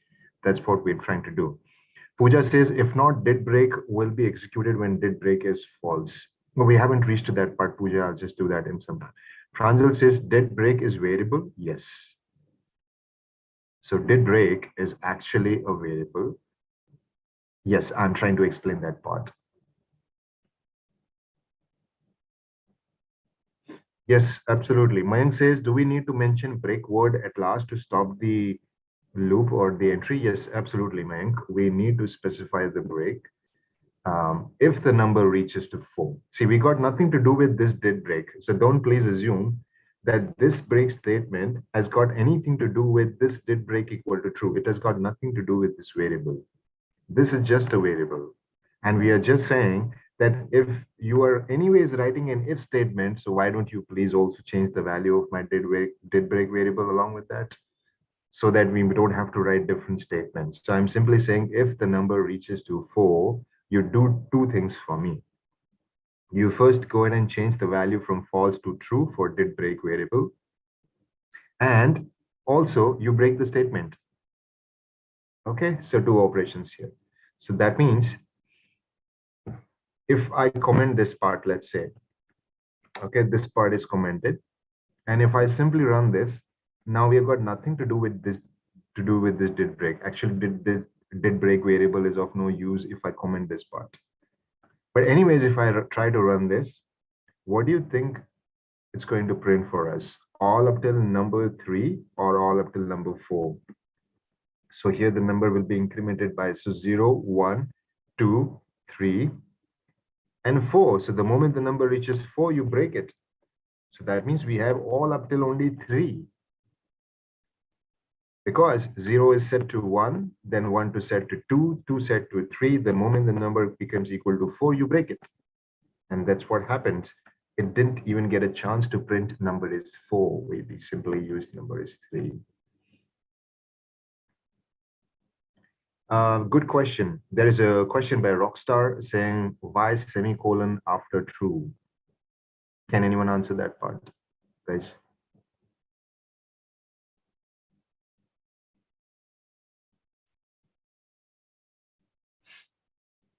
That's what we're trying to do. Pooja says, if not, did break will be executed when did break is false. No, we haven't reached to that part, Pooja. I'll just do that in some time. Pranjal says, did break is variable? Yes. So did break is actually a variable. Yes, I'm trying to explain that part. Yes, absolutely. Mayank says, do we need to mention break word at last to stop the loop or the entry? Yes, absolutely, Mayank. We need to specify the break. If the number reaches to 4. See, we got nothing to do with this did break. So don't please assume that this break statement has got anything to do with this did break equal to true. It has got nothing to do with this variable. This is just a variable. And we are just saying that if you are anyways writing an if statement, so why don't you please also change the value of my did break variable along with that, so that we don't have to write different statements. So I'm simply saying if the number reaches to 4, you do 2 things for me. You first go ahead and change the value from false to true for did break variable. And also you break the statement. Okay, so 2 operations here. So that means if I comment this part, let's say, okay, this part is commented. And if I simply run this, now we have got nothing to do with this did break. Actually, did break variable is of no use if I comment this part. But anyways, if I try to run this, what do you think it's going to print for us? All up till number 3 or all up till number 4? So here the number will be incremented by 0, 1, 2, 3, and 4. So the moment the number reaches 4, you break it. So that means we have all up till only 3. Because 0 is set to 1, then 1 to set to 2, 2 set to 3. The moment the number becomes equal to 4, you break it. And that's what happens. It didn't even get a chance to print number is 4. We simply used number is 3. Good question. There is a question by Rockstar saying, why semicolon after true? Can anyone answer that part, guys?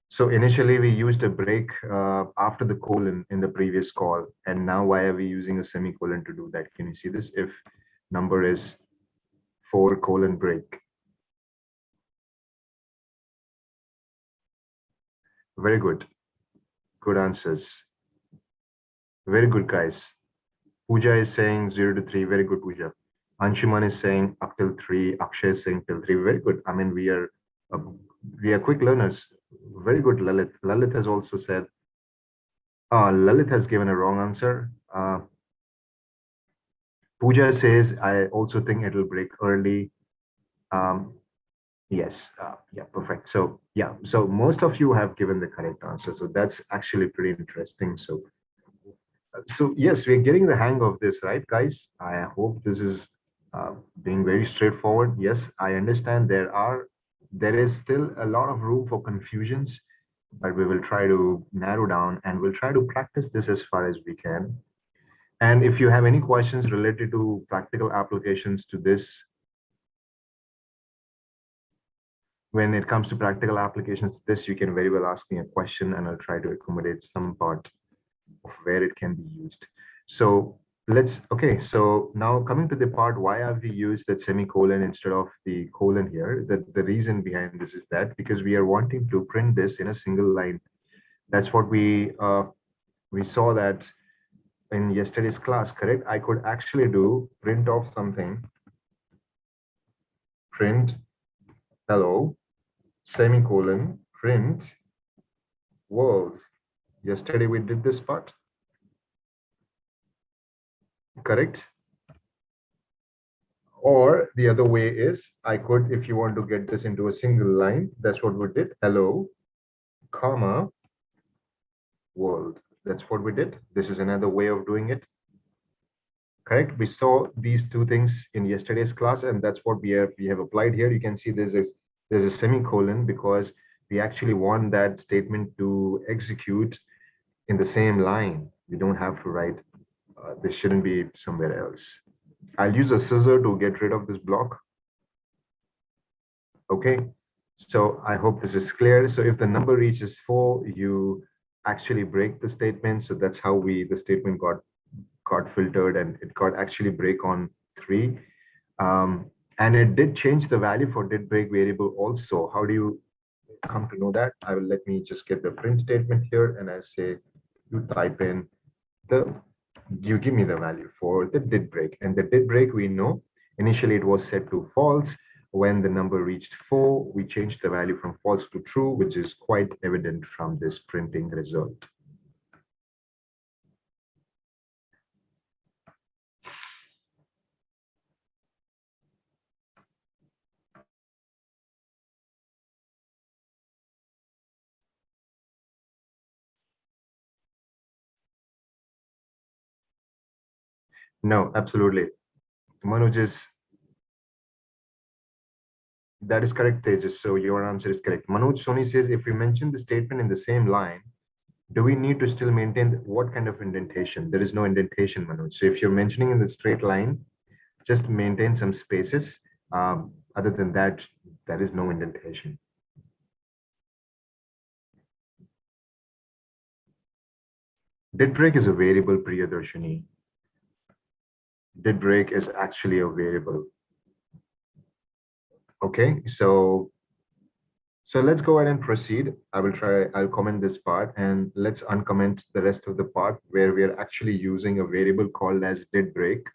So initially we used a break after the colon in the previous call. And now why are we using a semicolon to do that? Can you see this? If number is 4 colon break. Very good. Good answers. Very good, guys. Pooja is saying 0 to 3. Very good, Pooja. Anshuman is saying up till 3. Akshay is saying till 3. Very good. I mean, we are quick learners. Very good, Lalit. Lalit has also said, Lalit has given a wrong answer. Pooja says, I also think it'll break early. Yes, yeah, perfect. So yeah, so most of you have given the correct answer. So that's actually pretty interesting. So yes, we're getting the hang of this, right, guys? I hope this is being very straightforward. Yes, I understand there is still a lot of room for confusions, but we will try to narrow down and we'll try to practice this as far as we can. And if you have any questions related to practical applications to this, when it comes to practical applications to this, you can very well ask me a question and I'll try to accommodate some part of where it can be used. So okay, so now coming to the part, why have we used that semicolon instead of the colon here? The reason behind this is that because we are wanting to print this in a single line. That's what we saw that in yesterday's class, correct? I could actually do print of something, print hello, semicolon, print world. Yesterday we did this part, correct? Or the other way is I could, if you want to get this into a single line, that's what we did. Hello, comma, world. That's what we did. This is another way of doing it. Correct. We saw these two things in yesterday's class, and that's what we have applied here. You can see there's a semicolon because we actually want that statement to execute in the same line. We don't have to write. This shouldn't be somewhere else. I'll use a scissor to get rid of this block. Okay, so I hope this is clear. So if the number reaches 4, you actually break the statement. So that's how the statement got filtered, and it got actually break on 3. And it did change the value for did break variable also. How do you come to know that? Let me just get the print statement here, and I say you type in you give me the value for the did break, and the did break, we know initially it was set to false. When the number reached 4, we changed the value from false to true, which is quite evident from this printing result. No, absolutely. Manoj that is correct, Tejas. So your answer is correct. Manoj Soni says, if we mention the statement in the same line, do we need to still maintain what kind of indentation? There is no indentation, Manoj. So if you're mentioning in the straight line, just maintain some spaces. Other than that, there is no indentation. Did break is a variable, Priyadarshini. did break is actually a variable. Okay, so let's go ahead and proceed. I'll comment this part and let's uncomment the rest of the part where we are actually using a variable called as did break.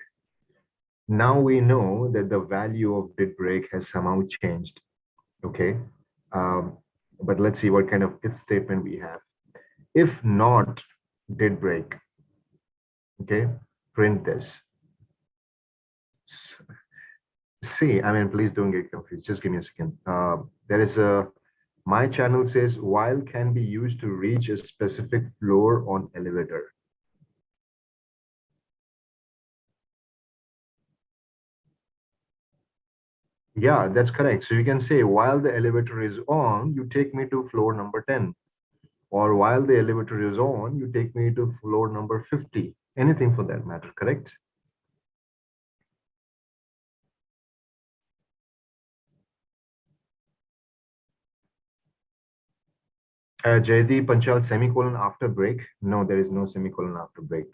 Now we know that the value of did break has somehow changed. Okay, but let's see what kind of if statement we have. If not did break, okay, print this. See, I mean, please don't get confused. Just give me a second. There is a, my channel says while can be used to reach a specific floor on elevator. Yeah, that's correct. So you can say while the elevator is on, you take me to floor number 10. Or while the elevator is on, you take me to floor number 50. Anything for that matter, correct? Jaydeep Panchal, semicolon after break. No, there is no semicolon after break.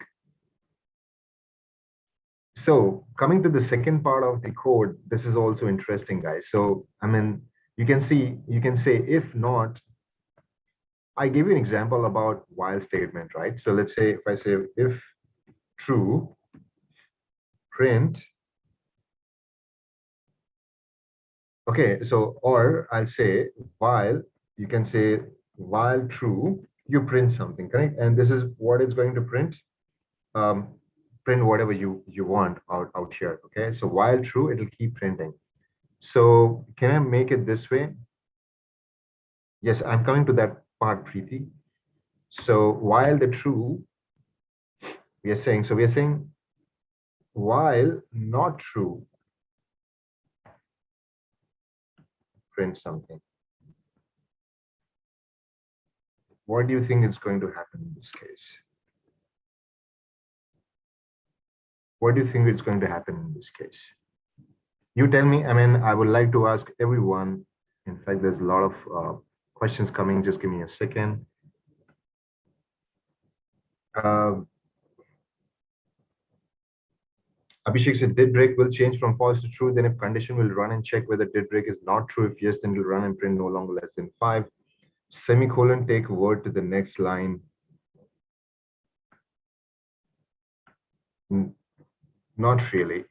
So coming to the second part of the code, this is also interesting, guys. So, I mean, you can see, you can say if not, I gave you an example about while statement, right? So let's say if I say if true, print. Okay, so, or I'll say while, you can say while true, you print something, correct? And this is what it's going to print. Print whatever you want out here. Okay, so while true, it'll keep printing. So can I make it this way? Yes, I'm coming to that part, Preeti. So while the true, we are saying, so we are saying while not true, print something. What do you think is going to happen in this case? What do you think is going to happen in this case? You tell me. I mean, I would like to ask everyone. In fact, there's a lot of questions coming. Just give me a second. Abhishek said did break will change from false to true. Then if condition will run and check whether did break is not true. If yes, then it will run and print no longer less than 5. Semicolon take word to the next line. Not really.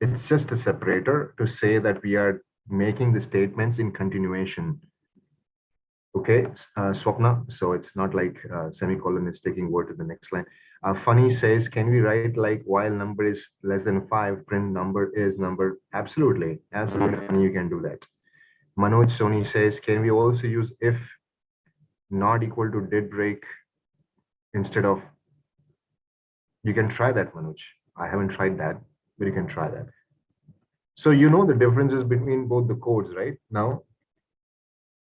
It's just a separator to say that we are making the statements in continuation. Okay, Swapna, so it's not like semicolon is taking word to the next line. Funny says, can we write like while number is less than 5, print number is number? Absolutely, absolutely, Funny, you can do that. Manoj Soni says, can we also use if not equal to did break instead of? You can try that, Manoj. I haven't tried that, but you can try that. So you know the differences between both the codes, right? Now,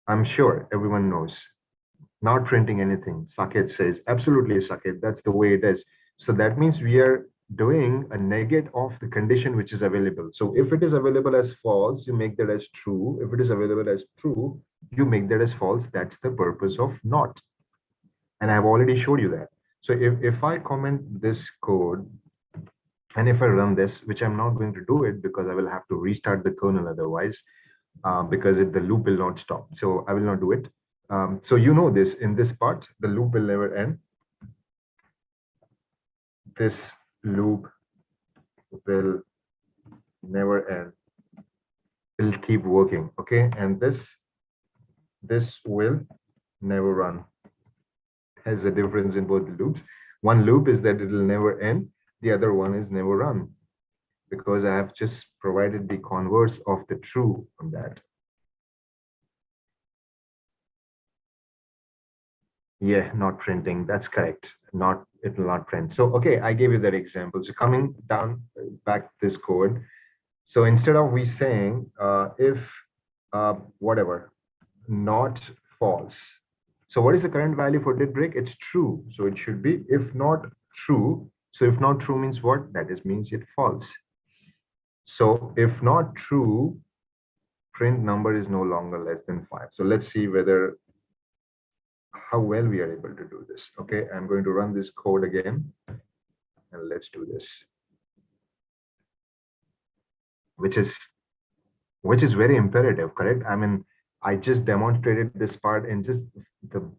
I'm sure everyone knows. Not printing anything. Saket says, absolutely, Saket, that's the way it is. So that means we are doing a negate of the condition which is available. So if it is available as false, you make that as true. If it is available as true, you make that as false. That's the purpose of not. And I've already showed you that. So if I comment this code, and if I run this, which I'm not going to do it because I will have to restart the kernel otherwise, because the loop will not stop. So I will not do it. So you know this, in this part, the loop will never end. This loop will never end. It'll keep working, okay? And this will never run. Has a difference in both the loops. One loop is that it will never end. The other one is never run, because I have just provided the converse of the true on that. Yeah, not printing. That's correct. Not, it will not print. So, okay, I gave you that example. So coming down back this code. So instead of we saying if whatever, not false. So what is the current value for did break? It's true. So it should be if not true. So if not true means what? That is means it false. So if not true, print number is no longer less than 5. So let's see whether how well we are able to do this. Okay, I'm going to run this code again and let's do this. which is very imperative, correct? I mean, I just demonstrated this part in just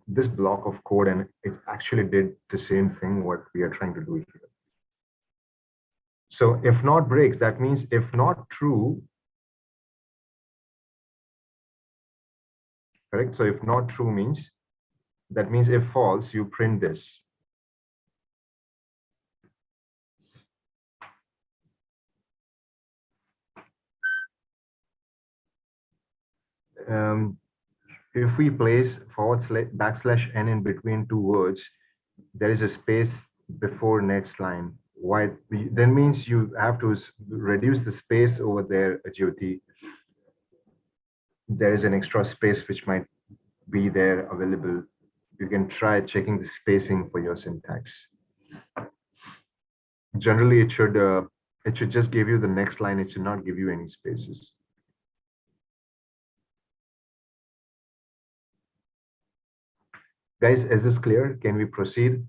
this block of code, and it actually did the same thing what we are trying to do here. So if not breaks, that means if not true, correct? So if not true means, that means if false, you print this. If we place /n in between two words, there is a space before next line. Why? That means you have to reduce the space over there, Jyoti. There is an extra space which might be there available. You can try checking the spacing for your syntax. Generally, it should just give you the next line. It should not give you any spaces. Guys, is this clear? Can we proceed?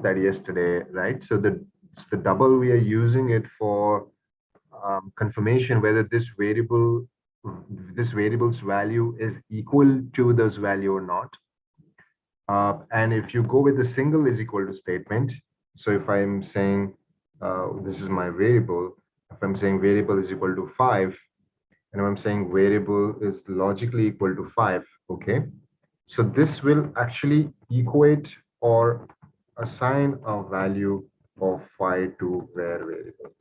That yesterday, right? So the double, we are using it for confirmation whether this variable's value is equal to this value or not. And if you go with the single is equal to statement, so if I'm saying this is my variable, if I'm saying variable is equal to 5, and if I'm saying variable is logically equal to 5, okay, so this will actually equate or assign a value of 5 to var variable.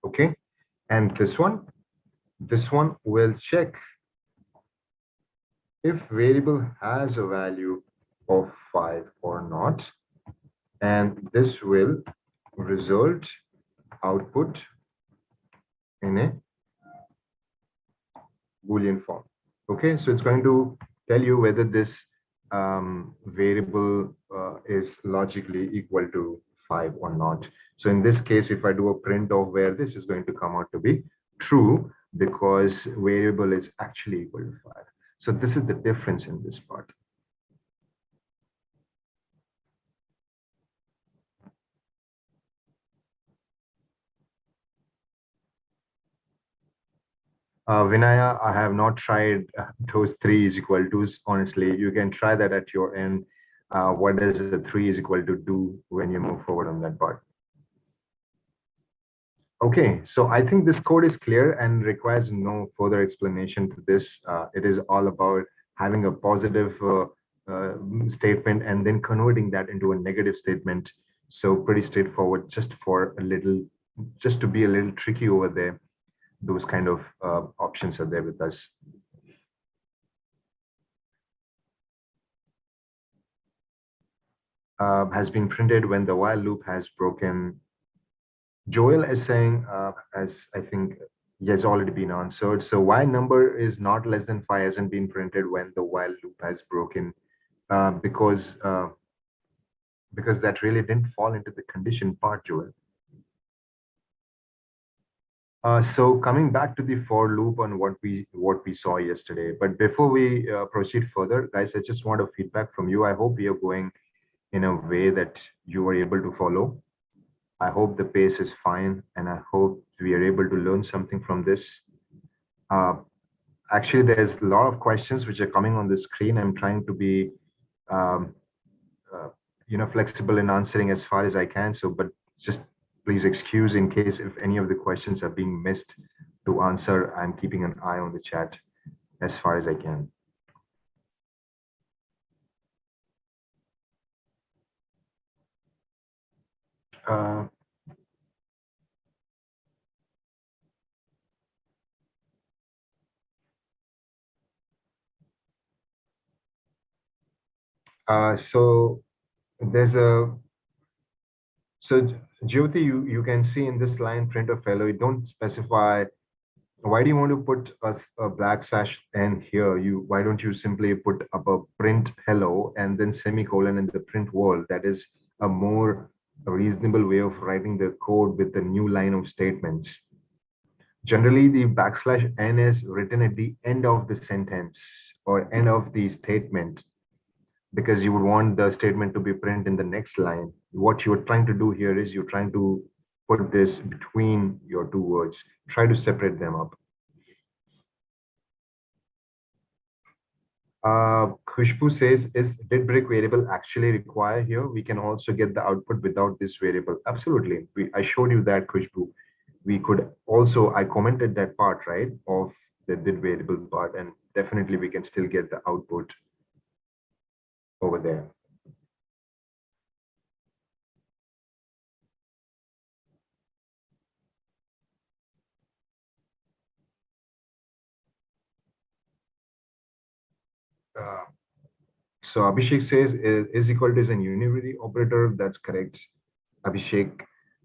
Okay, and this one will check if variable has a value of 5 or not, and this will result output in a Boolean form. Okay, so it's going to tell you whether this variable is logically equal to 5 or not. So in this case, if I do a print of where this is going to come out to be true, because variable is actually equal to 5. So this is the difference in this part. Vinaya, I have not tried those 3 is equal to's. Honestly, you can try that at your end. What does the 3 is equal to do when you move forward on that part? Okay, so I think this code is clear and requires no further explanation to this. It is all about having a positive statement and then converting that into a negative statement. So pretty straightforward, just to be a little tricky over there. Those kind of options are there with us. Has been printed when the while loop has broken. Joel is saying, as I think he has already been answered. So why number is not less than 5 hasn't been printed when the while loop has broken, because that really didn't fall into the condition part, Joel. So coming back to the for loop on what we saw yesterday, but before we proceed further, guys, I just want a feedback from you. I hope we are going in a way that you are able to follow. I hope the pace is fine, and I hope we are able to learn something from this. Actually, there's a lot of questions which are coming on the screen. I'm trying to be, flexible in answering as far as I can. So, but just please excuse in case if any of the questions are being missed to answer. I'm keeping an eye on the chat as far as I can. So Jyoti, you can see in this line print of hello, you don't specify. Why do you want to put a \n here? Why don't you simply put up a print hello and then semicolon in the print world? That is a more a reasonable way of writing the code with the new line of statements. Generally, the \n is written at the end of the sentence or end of the statement because you would want the statement to be printed in the next line. What you're trying to do here is you're trying to put this between your two words, try to separate them up. Khushbu says, did break variable actually require here? We can also get the output without this variable. Absolutely. I showed you that, Khushbu. We could also, I commented that part, right, of the did variable part, and definitely we can still get the output over there. So Abhishek says is equal to is an univary operator. That's correct, Abhishek.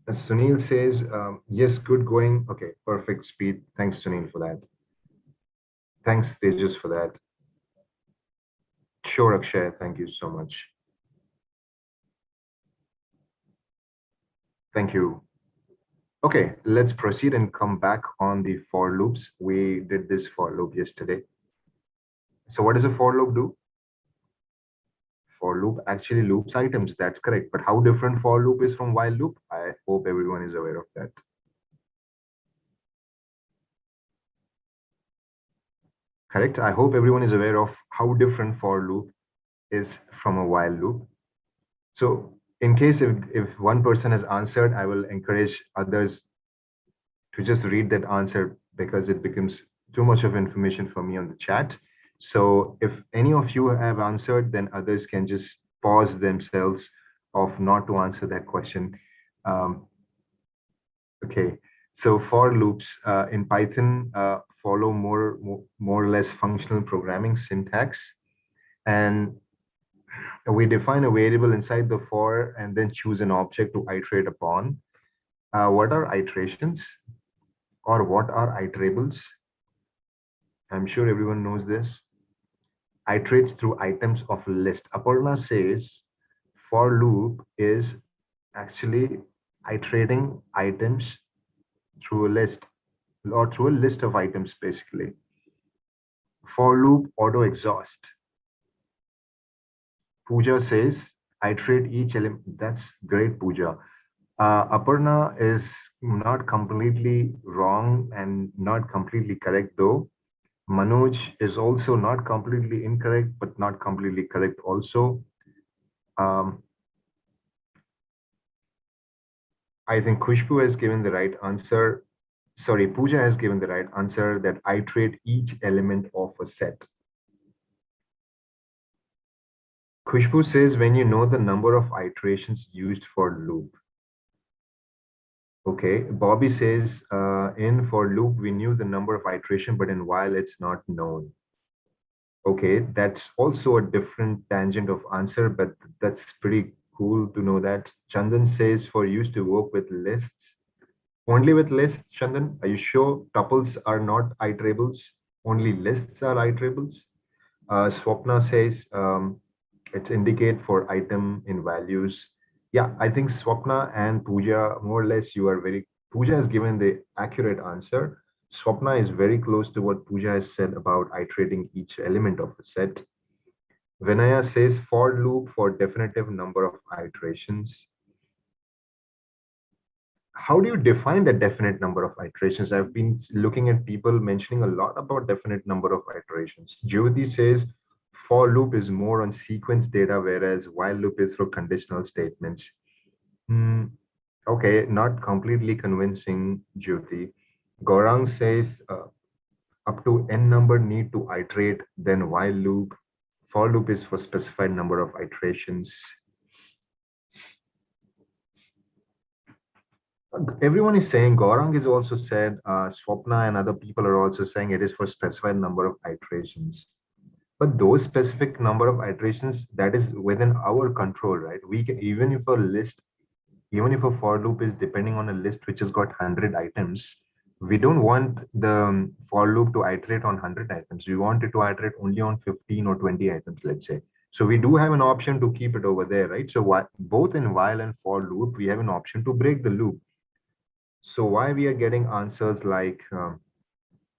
Sunil says, yes, good going. Okay, perfect speed. Thanks, Sunil, for that. Thanks, Tejas, for that. Sure, Akshay, thank you so much. Thank you. Okay, let's proceed and come back on the for loops. We did this for loop yesterday. So what does a for loop do? For loop actually loops items, that's correct. But how different for loop is from while loop? I hope everyone is aware of that. Correct. I hope everyone is aware of how different for loop is from a while loop. So in case if one person has answered, I will encourage others to just read that answer because it becomes too much of information for me on the chat. So if any of you have answered, then others can just pause themselves of not to answer that question. Okay, so for loops in Python follow more or less functional programming syntax, and we define a variable inside the for and then choose an object to iterate upon. What are iterations, or what are iterables? I'm sure everyone knows this. Iterates through items of a list. Aparna says for loop is actually iterating items through a list, or through a list of items basically. For loop auto exhaust. Pooja says iterate each element. That's great, Pooja. Aparna is not completely wrong and not completely correct though. Manoj is also not completely incorrect, but not completely correct also. I think Khushbu has given the right answer. Sorry, Pooja has given the right answer that iterate each element of a set. Khushbu says when you know the number of iterations used for loop. Okay, Bobby says in for loop, we knew the number of iteration, but in while it's not known. Okay, that's also a different tangent of answer, but that's pretty cool to know that. Chandan says for used to work with lists. Only with lists, Chandan? Are you sure tuples are not iterables? Only lists are iterables? Swapna says it's indicate for item in values. Yeah, I think Swapna and Pooja, more or less, you are very, Pooja has given the accurate answer. Swapna is very close to what Pooja has said about iterating each element of a set. Vinaya says for loop for definitive number of iterations. How do you define the definite number of iterations? I've been looking at people mentioning a lot about definite number of iterations. Jyoti says for loop is more on sequence data, whereas while loop is for conditional statements. Okay, not completely convincing, Jyoti. Gaurang says up to n number need to iterate, then while loop. For loop is for specified number of iterations. Everyone is saying, Gaurang is also said, Swapna and other people are also saying it is for specified number of iterations. But those specific number of iterations, that is within our control, right? We can, even if a list, even if a for loop is depending on a list which has got 100 items, we don't want the for loop to iterate on 100 items. We want it to iterate only on 15 or 20 items, let's say. So we do have an option to keep it over there, right? So both in while and for loop, we have an option to break the loop. So why we are getting answers like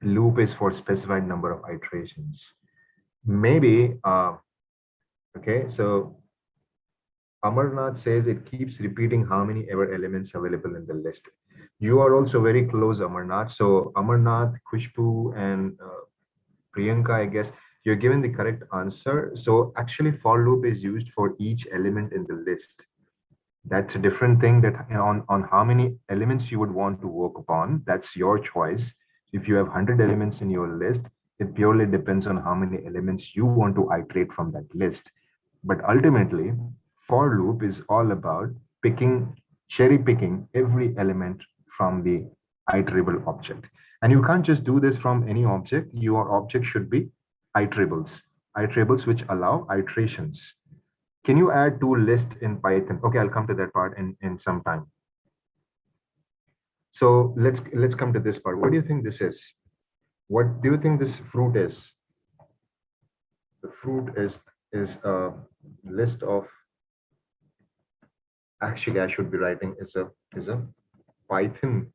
loop is for specified number of iterations? Maybe, okay, so Amarnath says it keeps repeating how many ever elements available in the list. You are also very close, Amarnath. So Amarnath, Kushbu, and Priyanka, I guess you're given the correct answer. So actually for loop is used for each element in the list. That's a different thing that on how many elements you would want to work upon. That's your choice. If you have 100 elements in your list, it purely depends on how many elements you want to iterate from that list. But ultimately, for loop is all about cherry picking every element from the iterable object. And you can't just do this from any object. Your object should be iterables which allow iterations. Can you add to list in Python? Okay, I'll come to that part in some time. So let's come to this part. What do you think this is? What do you think this fruit is? The fruit is a list of, actually I should be writing is a Python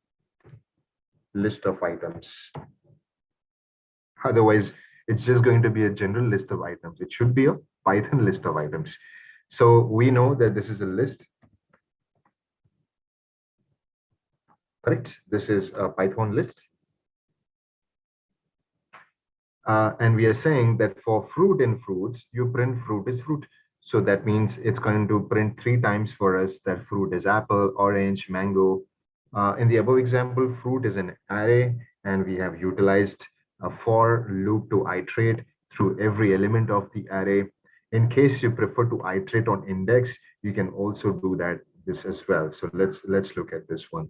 list of items. Otherwise, it's just going to be a general list of items. It should be a Python list of items. So we know that this is a list. Correct? This is a Python list. And we are saying that for fruit and fruits, you print fruit is fruit. So that means it's going to print 3 times for us that fruit is apple, orange, mango. In the above example, fruit is an array, and we have utilized a for loop to iterate through every element of the array. In case you prefer to iterate on index, you can also do this as well. So let's look at this one.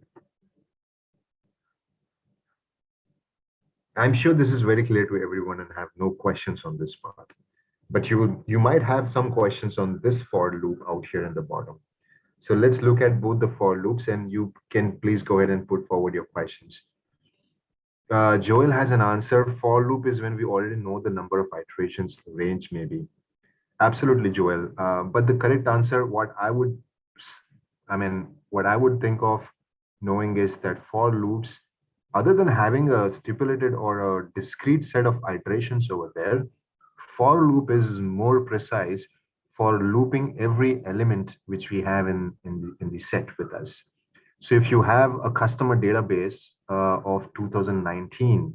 I'm sure this is very clear to everyone and have no questions on this part. But you might have some questions on this for loop out here in the bottom. So let's look at both the for loops, and you can please go ahead and put forward your questions. Joel has an answer. For loop is when we already know the number of iterations range, maybe. Absolutely, Joel. But the correct answer, what I would think of knowing is that for loops, other than having a stipulated or a discrete set of iterations over there, for loop is more precise for looping every element which we have in the set with us. So if you have a customer database of 2019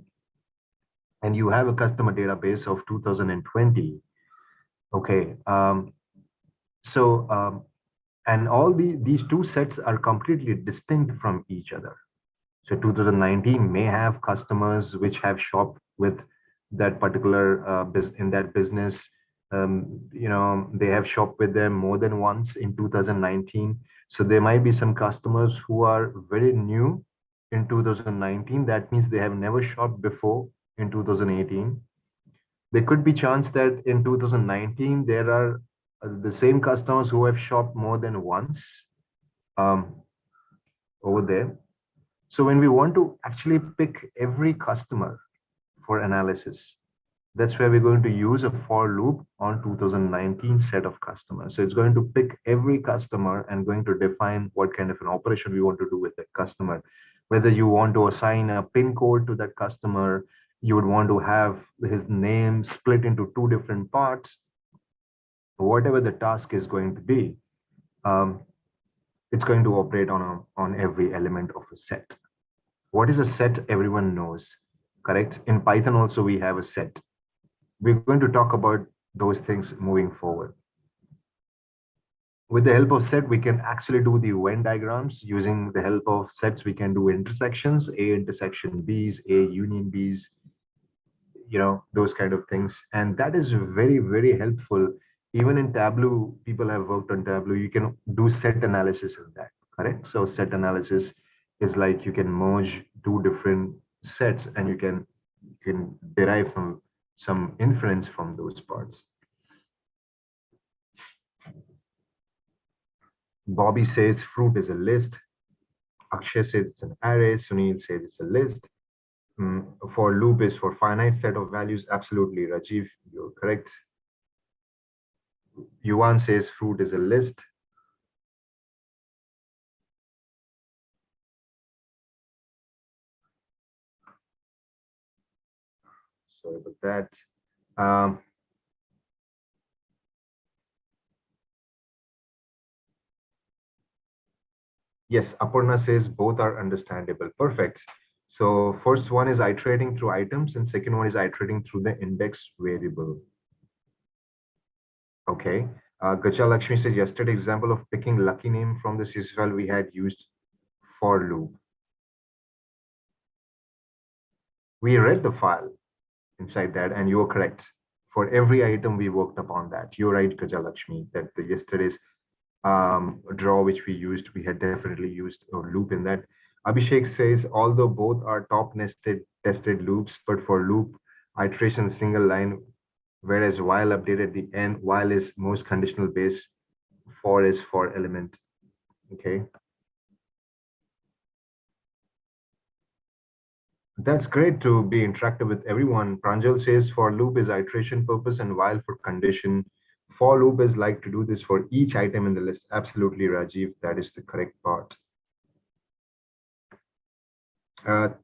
and you have a customer database of 2020, okay, and all these two sets are completely distinct from each other. So 2019 may have customers which have shopped with that particular in that business. They have shopped with them more than once in 2019. So there might be some customers who are very new in 2019. That means they have never shopped before in 2018. There could be chance that in 2019 there are the same customers who have shopped more than once over there. So when we want to actually pick every customer for analysis, that's where we're going to use a for loop on 2019 set of customers. So it's going to pick every customer and going to define what kind of an operation we want to do with that customer. Whether you want to assign a PIN code to that customer, you would want to have his name split into 2 different parts, whatever the task is going to be, it's going to operate on every element of a set. What is a set? Everyone knows, correct? In Python also we have a set. We're going to talk about those things moving forward. With the help of set, we can actually do the Venn diagrams. Using the help of sets, we can do intersections, A intersection B's, A union B's, those kind of things. And that is very, very helpful. Even in Tableau, people have worked on Tableau. You can do set analysis in that, correct? So set analysis is like you can merge 2 different sets and you can derive some inference from those parts. Bobby says fruit is a list. Akshay says it's an array. Sunil says it's a list. For loop is for finite set of values. Absolutely, Rajiv, you're correct. Yuan says fruit is a list. Sorry about that. Yes, Aparna says both are understandable. Perfect. So first one is iterating through items and second one is iterating through the index variable. Okay. Gacha Lakshmi says yesterday example of picking lucky name from the CSS file we had used for loop. We read the file inside that and you are correct. For every item we worked upon that. You're right, Gacha Lakshmi, that the yesterday's draw which we used, we had definitely used a loop in that. Abhishek says, although both are top nested tested loops, but for loop iteration single line, whereas while updated at the end, while is most conditional base, for is for element. Okay. That's great to be interactive with everyone. Pranjal says for loop is iteration purpose and while for condition. For loop is like to do this for each item in the list. Absolutely, Rajiv. That is the correct part.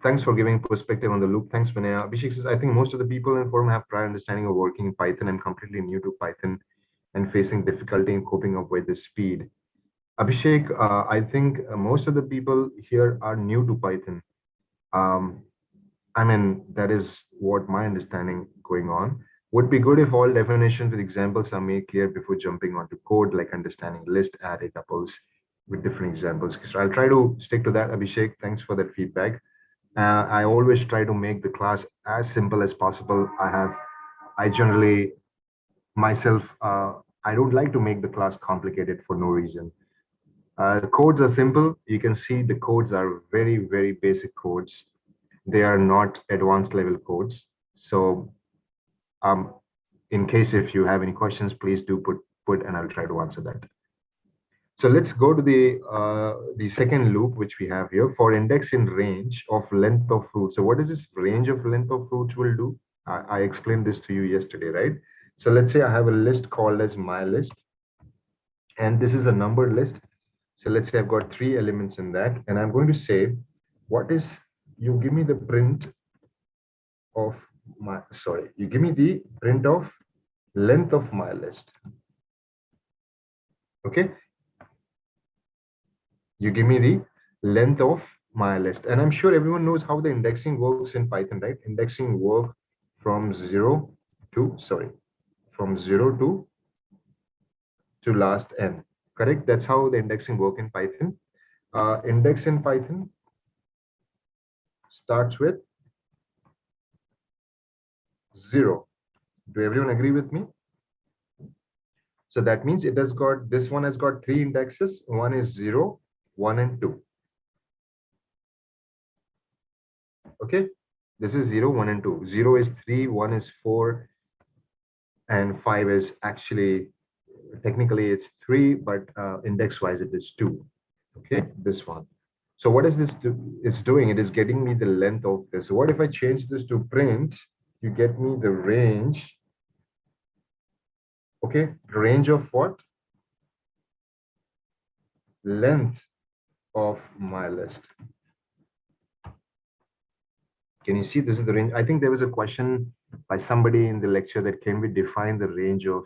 Thanks for giving perspective on the loop. Thanks, Vinaya. Abhishek says, I think most of the people in forum have prior understanding of working in Python. I'm completely new to Python and facing difficulty in coping up with the speed. Abhishek, I think most of the people here are new to Python. I mean, that is what my understanding going on. Would be good if all definitions with examples are made clear before jumping onto code, like understanding list, array, tuples with different examples. So I'll try to stick to that, Abhishek. Thanks for that feedback. I always try to make the class as simple as possible. I generally myself, I don't like to make the class complicated for no reason. The codes are simple. You can see the codes are very, very basic codes. They are not advanced level codes. So in case if you have any questions, please do put and I'll try to answer that. So let's go to the second loop, which we have here for index in range of length of fruit. So what is this range of length of fruits will do? I explained this to you yesterday, right? So let's say I have a list called as my list, and this is a numbered list. So let's say I've got 3 elements in that, and I'm going to say, what is, you give me the print of my, sorry, you give me the print of length of my list. Okay. You give me the length of my list. And I'm sure everyone knows how the indexing works in Python, right? Indexing work from 0 to, sorry, from 0 to last n, correct? That's how the indexing work in Python. Index in Python starts with 0. Do everyone agree with me? So that means it has got, this one has got 3 indexes. One is 0, 1, and 2. Okay, this is 0, 1, and 2. 0 is 3, 1 is 4, and 5 is actually, technically it's 3, but index wise it is 2. Okay, this one. So what is this it's doing? It is getting me the length of this. So what if I change this to print? You get me the range. Okay, range of what? Length of my list. Can you see this is the range? I think there was a question by somebody in the lecture that can we define the range of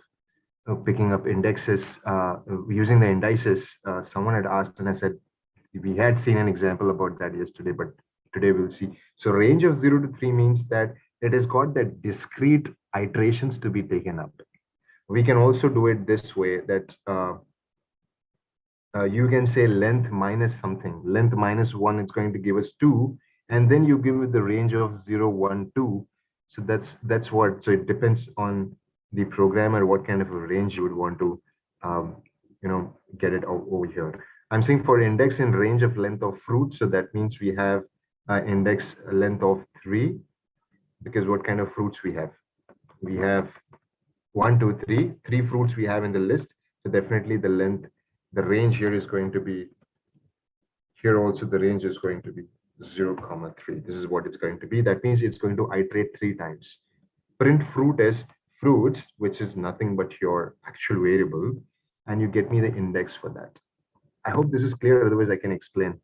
picking up indexes using the indices. Someone had asked and I said, we had seen an example about that yesterday, but today we'll see. So range of 0 to 3 means that it has got the discrete iterations to be taken up. We can also do it this way, that you can say length minus something. Length minus 1 is going to give us 2, and then you give it the range of 0, 1, 2. So that's what, so it depends on the programmer what kind of a range you would want to get it over here. I'm saying for index in range of length of fruit, so that means we have index length of 3, because what kind of fruits we have? We have 1, 2, 3. 3 fruits we have in the list. So definitely the length, the range here is going to be, here also the range is going to be 0, 3. This is what it's going to be. That means it's going to iterate 3 times. Print fruit is fruits, which is nothing but your actual variable, and you get me the index for that. I hope this is clear, otherwise I can explain.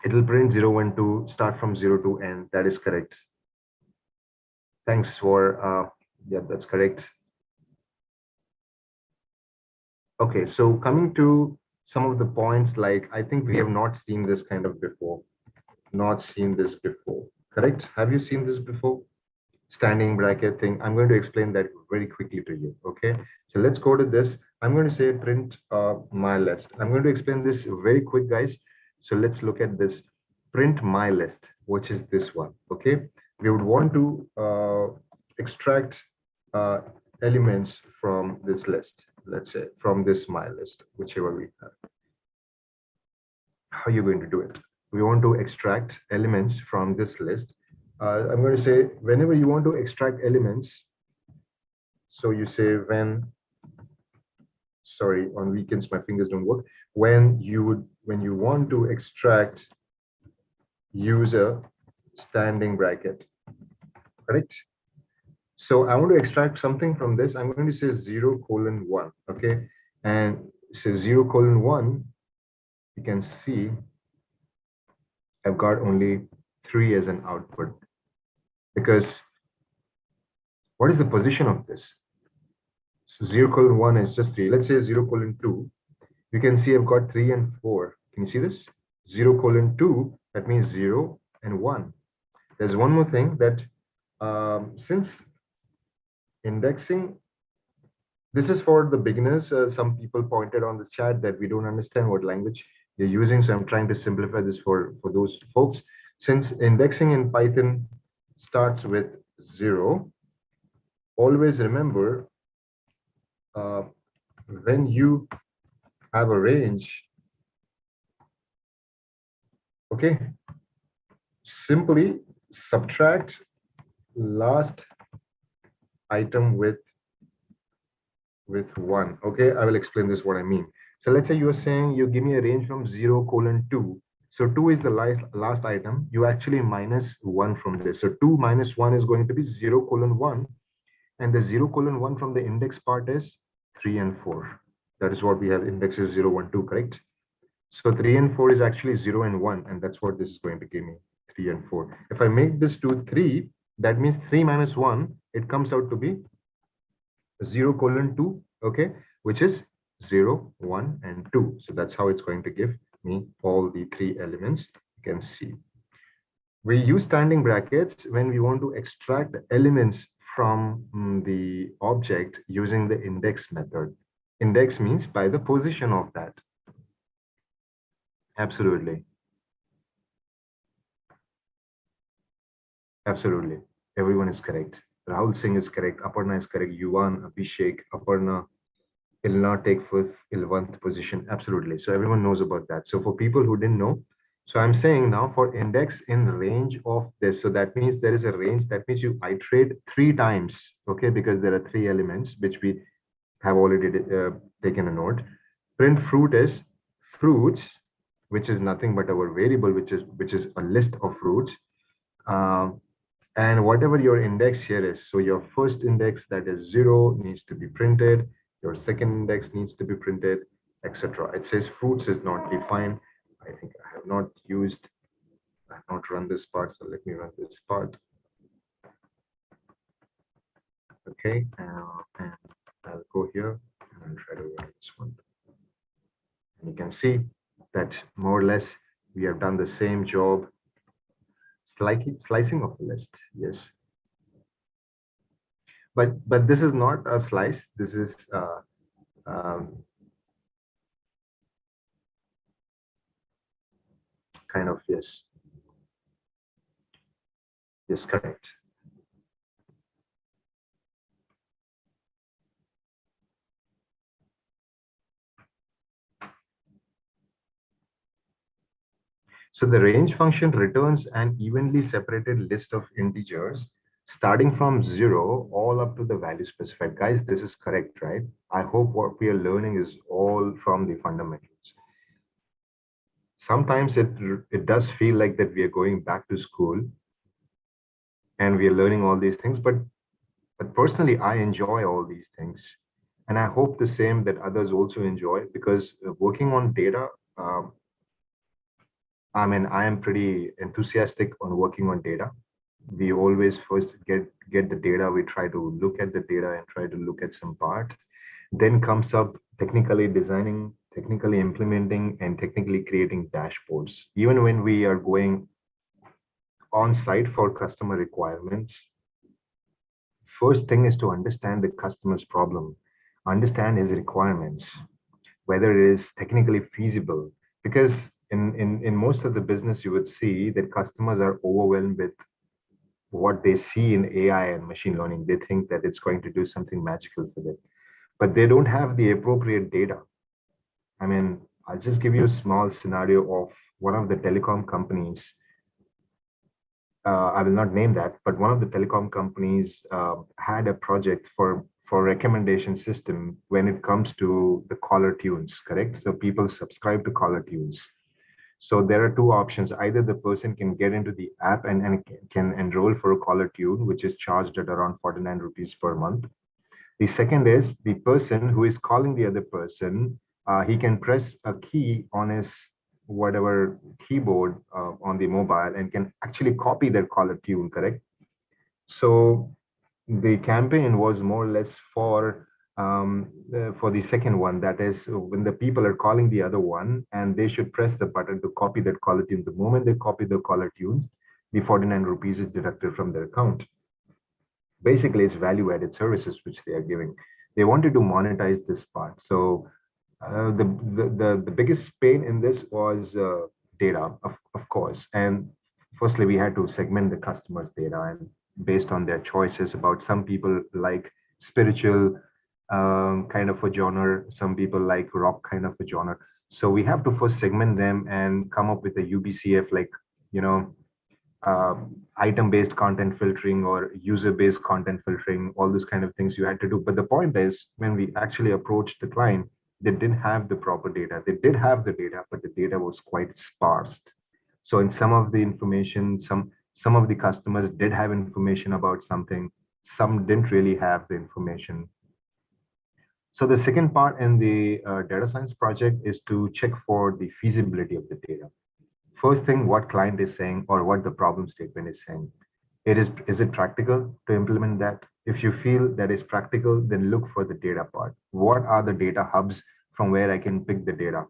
It will print 0, 1, 2, start from 0 to n. That is correct. Thanks for, yeah, that's correct. Okay, so coming to some of the points, like I think we have not seen this kind of before. Not seen this before, correct? Have you seen this before? Standing bracket thing. I'm going to explain that very quickly to you. Okay, so let's go to this. I'm going to say print my list. I'm going to explain this very quick, guys. So let's look at this print my list, which is this one. Okay, we would want to extract elements from this list. Let's say from this my list, whichever we have. How are you going to do it? We want to extract elements from this list. I'm going to say whenever you want to extract elements, so you say when, sorry, on weekends my fingers don't work. When you want to extract, use a standing bracket, correct? So I want to extract something from this. I'm going to say 0:1, okay? And so 0:1, you can see I've got only 3 as an output, because what is the position of this? So 0:1 is just 3. Let's say 0:2. You can see I've got 3 and 4. Can you see this? 0:2, that means 0 and 1. There's one more thing that since indexing, this is for the beginners. Some people pointed on the chat that we don't understand what language they're using. So I'm trying to simplify this for those folks. Since indexing in Python starts with 0, always remember when you have a range, okay, simply subtract last item with 1. Okay, I will explain this what I mean. So let's say you are saying you give me a range from 0:2. So 2 is the last item. You actually minus 1 from this. So 2 minus 1 is going to be 0:1. And the 0:1 from the index part is 3 and 4. That is what we have, indexes 0, 1, 2, correct? So 3 and 4 is actually 0 and 1. And that's what this is going to give me, 3 and 4. If I make this to 3, that means 3 minus 1, it comes out to be 0:2, okay, which is 0, 1, and 2. So that's how it's going to give me all the 3 elements. You can see we use standing brackets when we want to extract elements from the object using the index method. Index means by the position of that. Absolutely. Absolutely. Everyone is correct. Rahul Singh is correct. Aparna is correct. Yuvan, Abhishek, Aparna, Ilna take 11th position. Absolutely. So everyone knows about that. So for people who didn't know, so I'm saying now for index in range of this, so that means there is a range. That means you iterate 3 times, okay, because there are 3 elements which we have already taken a note. Print fruit is fruits, which is nothing but our variable, which is a list of fruits. And whatever your index here is, so your first index, that is 0, needs to be printed. Your second index needs to be printed, etc. It says fruits is not defined. I think I have not run this part, so let me run this part. Okay, and I'll go here and I'll try to run this one. And you can see that more or less we have done the same job. Slicing of the list, yes. But this is not a slice. This is kind of, yes. Yes, correct. So the range function returns an evenly separated list of integers starting from 0 all up to the value specified. Guys, this is correct, right? I hope what we are learning is all from the fundamentals. Sometimes it does feel like that we are going back to school and we are learning all these things, but But personally, I enjoy all these things. And I hope the same that others also enjoy, because working on data, um, I mean, I am pretty enthusiastic on working on data. We always first get the data. We try to look at the data and try to look at some parts. Then comes up technically designing, technically implementing, and technically creating dashboards. Even when we are going on site for customer requirements, first thing is to understand the customer's problem, understand his requirements, whether it is technically feasible. Because in most of the business, you would see that customers are overwhelmed with what they see in AI and machine learning. They think that it's going to do something magical for them, but they don't have the appropriate data. I mean, I'll just give you a small scenario of one of the telecom companies. I will not name that, but one of the telecom companies had a project for recommendation system when it comes to the caller tunes, correct? So people subscribe to caller tunes. So there are two options. Either the person can get into the app and can enroll for a caller tune, which is charged at around 49 rupees per month. The second is the person who is calling the other person, he can press a key on his whatever keyboard on the mobile and can actually copy their caller tune, correct? So the campaign was more or less for the second one. That is, when the people are calling the other one and they should press the button to copy that caller tune. The moment they copy the caller tune, the 49 rupees is deducted from their account. Basically, it's value added services which they are giving. They wanted to monetize this part. So the biggest pain in this was data, of course. And firstly, we had to segment the customers' data, and based on their choices. About some people like spiritual kind of a genre, some people like rock kind of a genre. So we have to first segment them and come up with a UBCF, like, you know, item-based content filtering or user-based content filtering, all those kind of things you had to do. But the point is, when we actually approached the client, they didn't have the proper data. They did have the data, but the data was quite sparse. So in some of the information, some of the customers did have information about something, some didn't really have the information. So the second part in the data science project is to check for the feasibility of the data. First thing, what client is saying or what the problem statement is saying. Is it practical to implement that? If you feel that is practical, then look for the data part. What are the data hubs from where I can pick the data?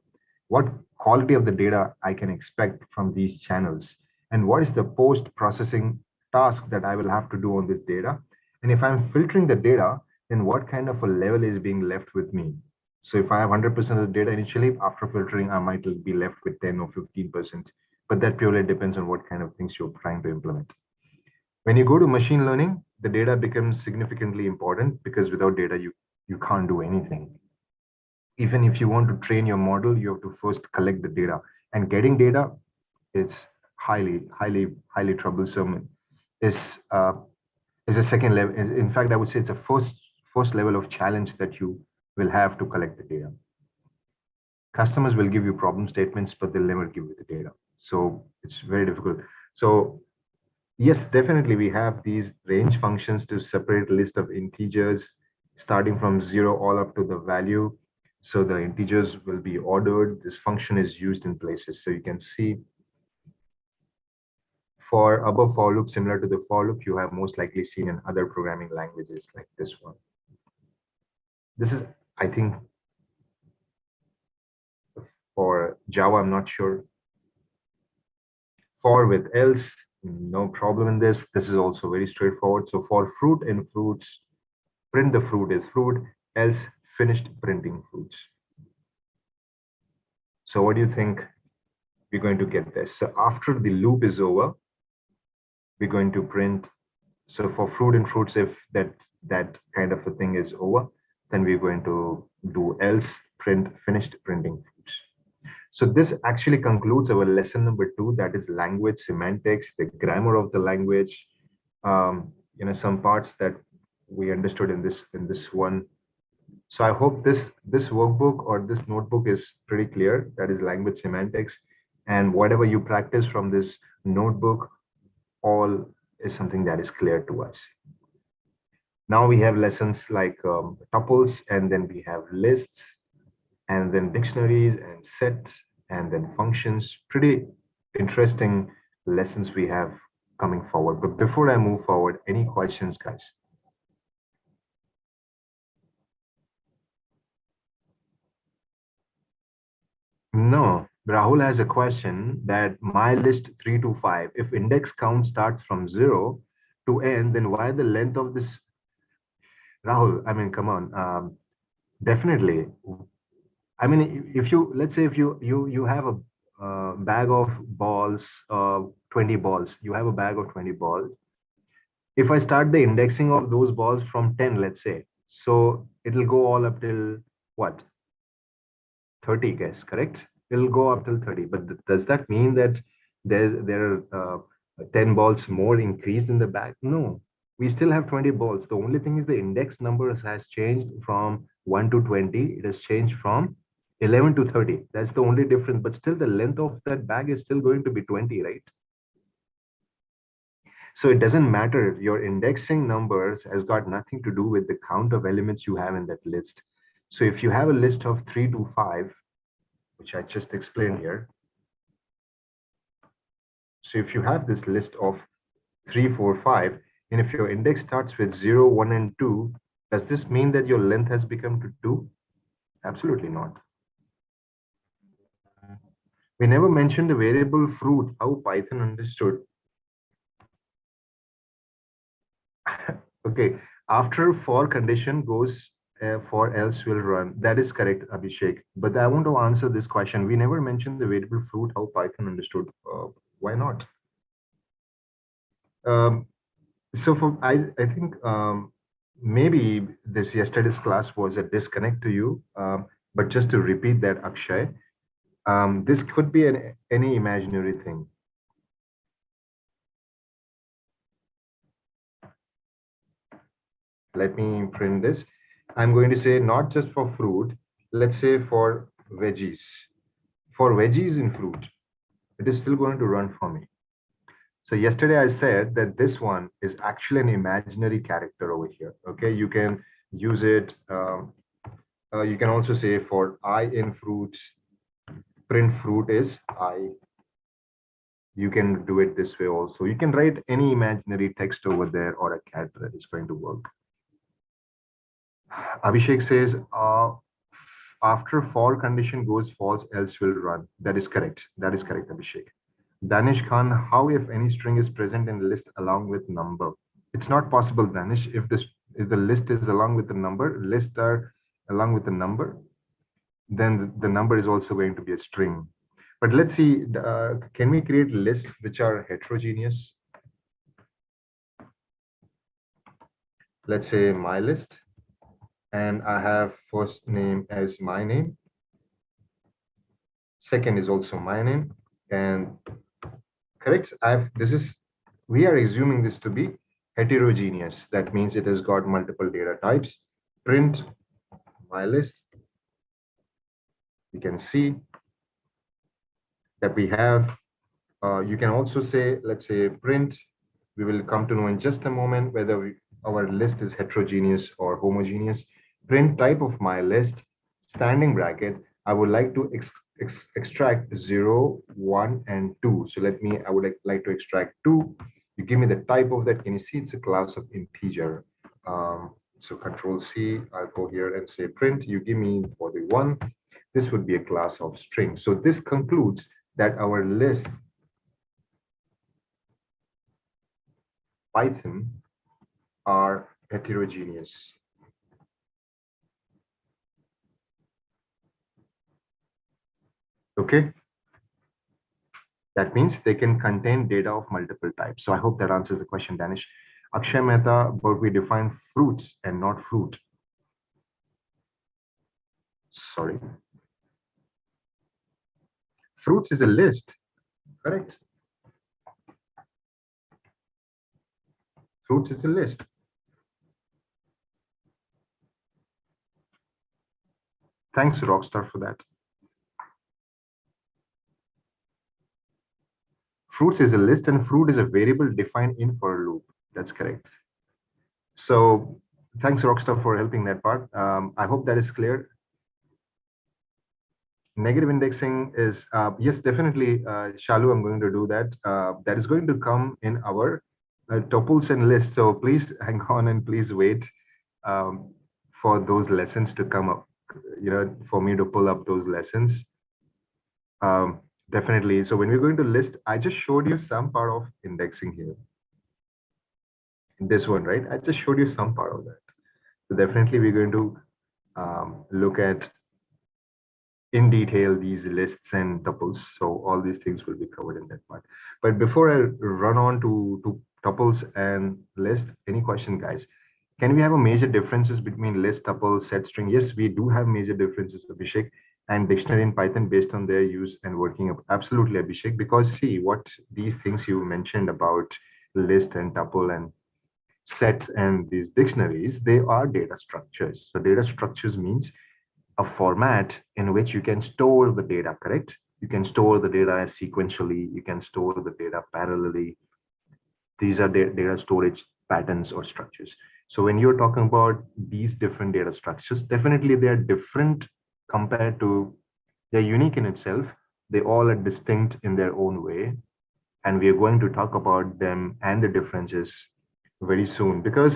What quality of the data I can expect from these channels? And what is the post-processing task that I will have to do on this data? And if I'm filtering the data, then what kind of a level is being left with me? So if I have 100% of the data initially, after filtering, I might be left with 10 or 15%. But that purely depends on what kind of things you're trying to implement. When you go to machine learning, the data becomes significantly important, because without data, you can't do anything. Even if you want to train your model, you have to first collect the data. And getting data is highly troublesome. Is a second level. In fact, I would say it's a first level of challenge that you will have to collect the data. Customers will give you problem statements, but they'll never give you the data. So it's very difficult. So yes, definitely we have these range functions to separate a list of integers starting from 0 all up to the value. So the integers will be ordered. This function is used in places. So you can see for above for loop, similar to the for loop, you have most likely seen in other programming languages like this one. This is, I think, for Java, I'm not sure. For with else, no problem in this. This is also very straightforward. So for fruit and fruits, print the fruit is fruit, else finished printing fruits. So what do you think we're going to get this? So after the loop is over, we're going to print. So for fruit and fruits, if that kind of a thing is over, then we're going to do else print finished printing fruits. So this actually concludes our lesson number 2, that is language semantics, the grammar of the language. Some parts that we understood in this one. So I hope this workbook or this notebook is pretty clear. That is language semantics, and whatever you practice from this notebook, all is something that is clear to us. Now we have lessons like tuples, and then we have lists, and then dictionaries and sets, and then functions. Pretty interesting lessons we have coming forward. But before I move forward, any questions, guys? No, Rahul has a question that my list 3 to 5, if index count starts from 0 to n, then why the length of this? Rahul, I mean, come on. Definitely. I mean, if you, let's say if you have a bag of balls, 20 balls, you have a bag of 20 balls. If I start the indexing of those balls from 10, let's say, so it'll go all up till what? 30, guess, correct? It'll go up till 30. But does that mean that there are 10 balls more increased in the bag? No, we still have 20 balls. The only thing is the index numbers has changed from 1 to 20. It has changed from 11 to 30. That's the only difference. But still the length of that bag is still going to be 20, right? So it doesn't matter. Your indexing numbers has got nothing to do with the count of elements you have in that list. So if you have a list of 3 to 5, which I just explained here. So if you have this list of 3, 4, 5, and if your index starts with 0, 1, and 2, does this mean that your length has become to 2? Absolutely not. We never mentioned the variable fruit, how Python understood. Okay, after for condition goes for else will run. That is correct, Abhishek. But I want to answer this question. We never mentioned the variable fruit, how Python understood. Why not? So I think maybe this yesterday's class was a disconnect to you. But just to repeat that, Akshay, this could be any imaginary thing. Let me print this. I'm going to say not just for fruit, let's say for veggies. For veggies in fruit, it is still going to run for me. So yesterday I said that this one is actually an imaginary character over here. Okay, you can use it. You can also say for I in fruits, print fruit is I. You can do it this way also. You can write any imaginary text over there or a character that is going to work. Abhishek says, after for condition goes false, else will run. That is correct. That is correct, Abhishek. Danish Khan, how if any string is present in the list along with number? It's not possible, Danish. If the list is along with the number, lists are along with the number, then the number is also going to be a string. But let's see, can we create lists which are heterogeneous? Let's say my list, and I have first name as my name. Second is also my name, and correct. We are assuming this to be heterogeneous. That means it has got multiple data types. Print my list. You can see that we have, you can also say, let's say print. We will come to know in just a moment whether our list is heterogeneous or homogeneous. Print type of my list, standing bracket. I would like to extract 0, 1, and 2. So I would like to extract 2. You give me the type of that. Can you see it's a class of integer? So Control C, I'll go here and say print. You give me for the 1. This would be a class of string. So this concludes that our list Python are heterogeneous. Okay. That means they can contain data of multiple types. So I hope that answers the question, Danish. Akshay Mehta, but we define fruits and not fruit. Sorry. Fruits is a list, correct? Fruits is a list. Thanks, Rockstar, for that. Fruits is a list and fruit is a variable defined in for a loop. That's correct. So Thanks, Rockstar, for helping that part. I hope that is clear. Negative indexing is, yes, definitely, Shalu, I'm going to do that. That is going to come in our tuples and lists. So please hang on and please wait for those lessons to come up, for me to pull up those lessons. Definitely. So when we're going to list, I just showed you some part of indexing here. This one, right? I just showed you some part of that. So definitely we're going to look at in detail these lists and tuples. So all these things will be covered in that part. But before I run on to tuples and list, any question, guys? Can we have a major differences between list, tuple, set string? Yes, we do have major differences, Abhishek, and dictionary in Python based on their use and working. Absolutely, Abhishek, because see what these things you mentioned about list and tuple and sets and these dictionaries, they are data structures. So data structures means a format in which you can store the data, correct? You can store the data sequentially, you can store the data parallelly. These are data storage patterns or structures. So when you're talking about these different data structures, definitely they are different compared to, they're unique in itself. They all are distinct in their own way. And we are going to talk about them and the differences very soon, because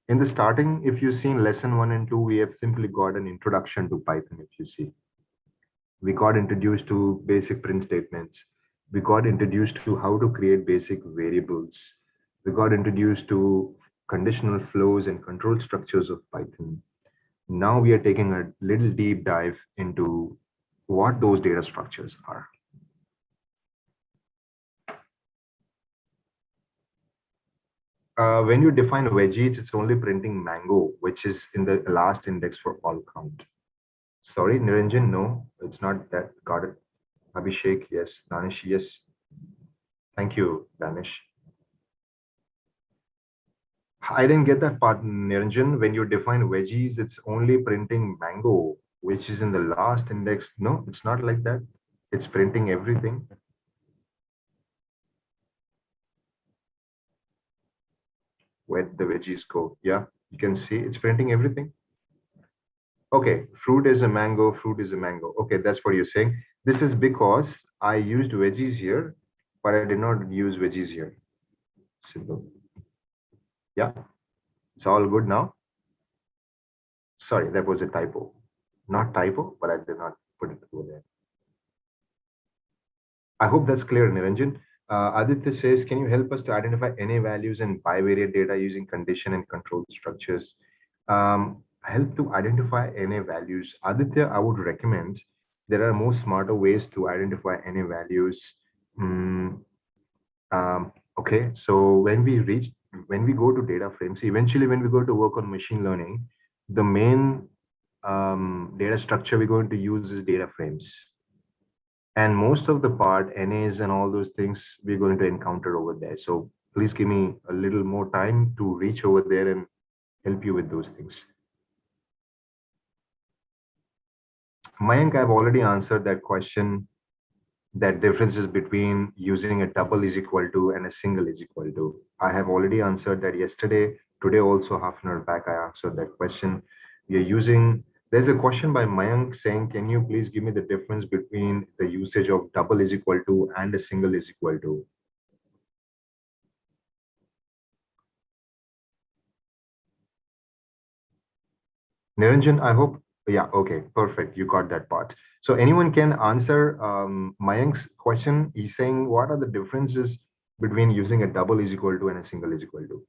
in the starting, if you've seen lesson 1 and 2, we have simply got an introduction to Python. If you see, we got introduced to basic print statements. We got introduced to how to create basic variables. We got introduced to conditional flows and control structures of Python. Now we are taking a little deep dive into what those data structures are. When you define wedges, it's only printing mango, which is in the last index for all count. Sorry, Niranjan, no, it's not that. Got it. Abhishek, yes. Danish, yes. Thank you, Danish. I didn't get that part, Niranjan. When you define wedges, it's only printing mango, which is in the last index. No, it's not like that. It's printing everything. Where the wedges go. Yeah, you can see it's printing everything. Okay, fruit is a mango, fruit is a mango. Okay, that's what you're saying. This is because I used wedges here, but I did not use wedges here. Simple. Yeah, it's all good now. Sorry, that was a typo. Not typo, but I did not put it over there. I hope that's clear, Niranjan. Aditya says, can you help us to identify NA values and bivariate data using condition and control structures? Help to identify NA values. Aditya, I would recommend there are more smarter ways to identify NA values. Okay, so when we go to data frames, eventually when we go to work on machine learning, the main data structure we're going to use is data frames. And most of the part, NAs and all those things we're going to encounter over there. So please give me a little more time to reach over there and help you with those things. Mayank, I've already answered that question, that differences between using a double is equal to and a single is equal to. I have already answered that yesterday. Today also, half an hour back, I answered that question. We are using, there's a question by Mayank saying, can you please give me the difference between the usage of double is equal to and a single is equal to? Niranjan, I hope, yeah, okay, perfect. You got that part. So anyone can answer Mayank's question. He's saying, what are the differences between using a double is equal to and a single is equal to?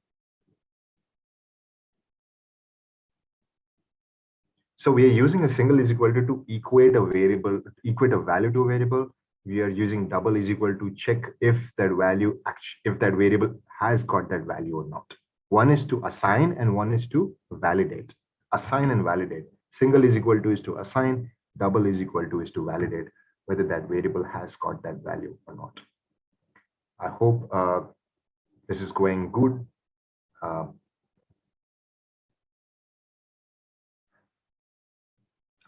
So we are using a single is equal to equate a variable, equate a value to a variable. We are using double is equal to check if that value, if that variable has got that value or not. One is to assign and one is to validate. Assign and validate. Single is equal to is to assign, double is equal to is to validate whether that variable has got that value or not. I hope this is going good.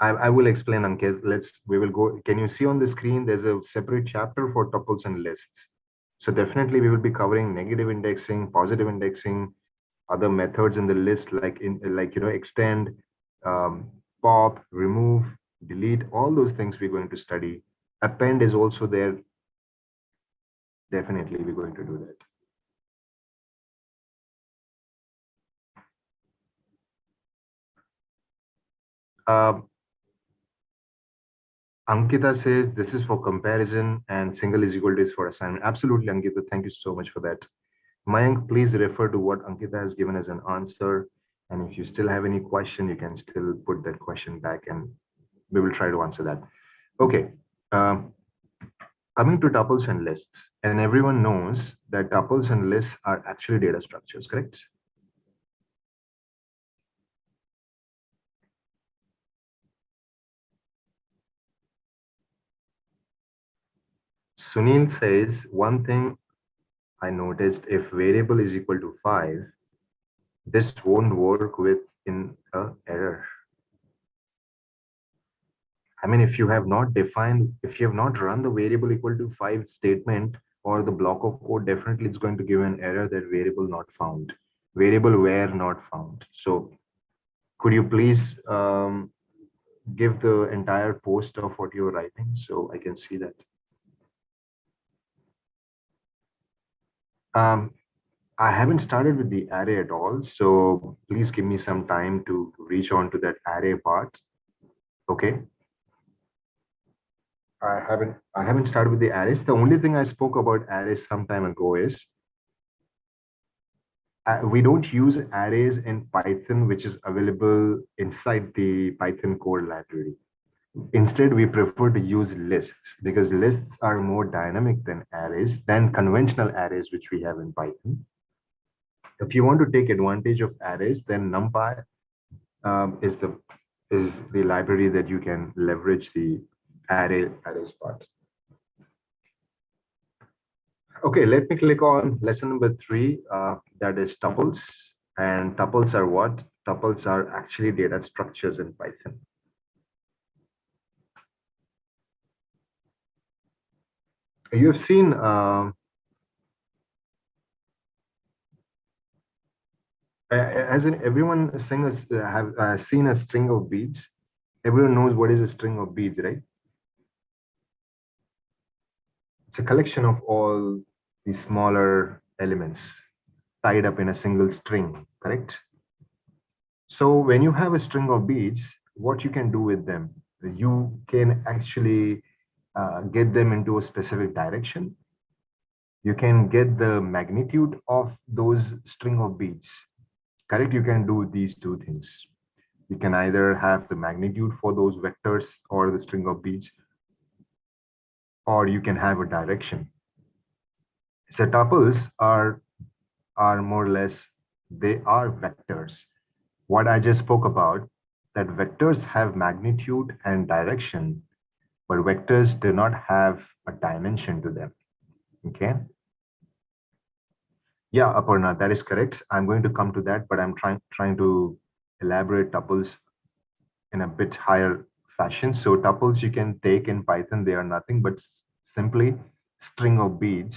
I will explain, Ankit. We will go. Can you see on the screen? There's a separate chapter for tuples and lists. So definitely we will be covering negative indexing, positive indexing, other methods in the list, like extend, pop, remove, delete, all those things we're going to study. Append is also there. Definitely we're going to do that. Ankita says this is for comparison and single is equal to is for assignment. Absolutely, Ankita. Thank you so much for that. Mayank, please refer to what Ankita has given as an answer. And if you still have any question, you can still put that question back and we will try to answer that. Okay. Coming to tuples and lists, and everyone knows that tuples and lists are actually data structures, correct? Sunil says, one thing I noticed, if variable is equal to 5, this won't work with in a error. I mean, if you have not defined, if you have not run the variable equal to 5 statement or the block of code, definitely it's going to give an error that variable not found, variable where not found. So could you please give the entire post of what you're writing so I can see that? I haven't started with the array at all, so please give me some time to reach on to that array part. Okay. I haven't started with the arrays. The only thing I spoke about arrays some time ago is we don't use arrays in Python, which is available inside the Python core library. Instead, we prefer to use lists because lists are more dynamic than arrays, than conventional arrays, which we have in Python. If you want to take advantage of arrays, then NumPy is the library that you can leverage the arrays part. Okay, let me click on lesson number 3, that is tuples. And tuples are what? Tuples are actually data structures in Python. You've seen as in everyone have seen a string of beads. Everyone knows what is a string of beads, right? It's a collection of all the smaller elements tied up in a single string, correct? So when you have a string of beads, what you can do with them, you can actually get them into a specific direction. You can get the magnitude of those string of beads, correct? You can do these two things. You can either have the magnitude for those vectors or the string of beads, or you can have a direction. So tuples are more or less, they are vectors. What I just spoke about, that vectors have magnitude and direction, but vectors do not have a dimension to them. Okay. Yeah, Aparna, that is correct. I'm going to come to that, but I'm trying to elaborate tuples in a bit higher fashion. So tuples you can take in Python, they are nothing but simply string of beads,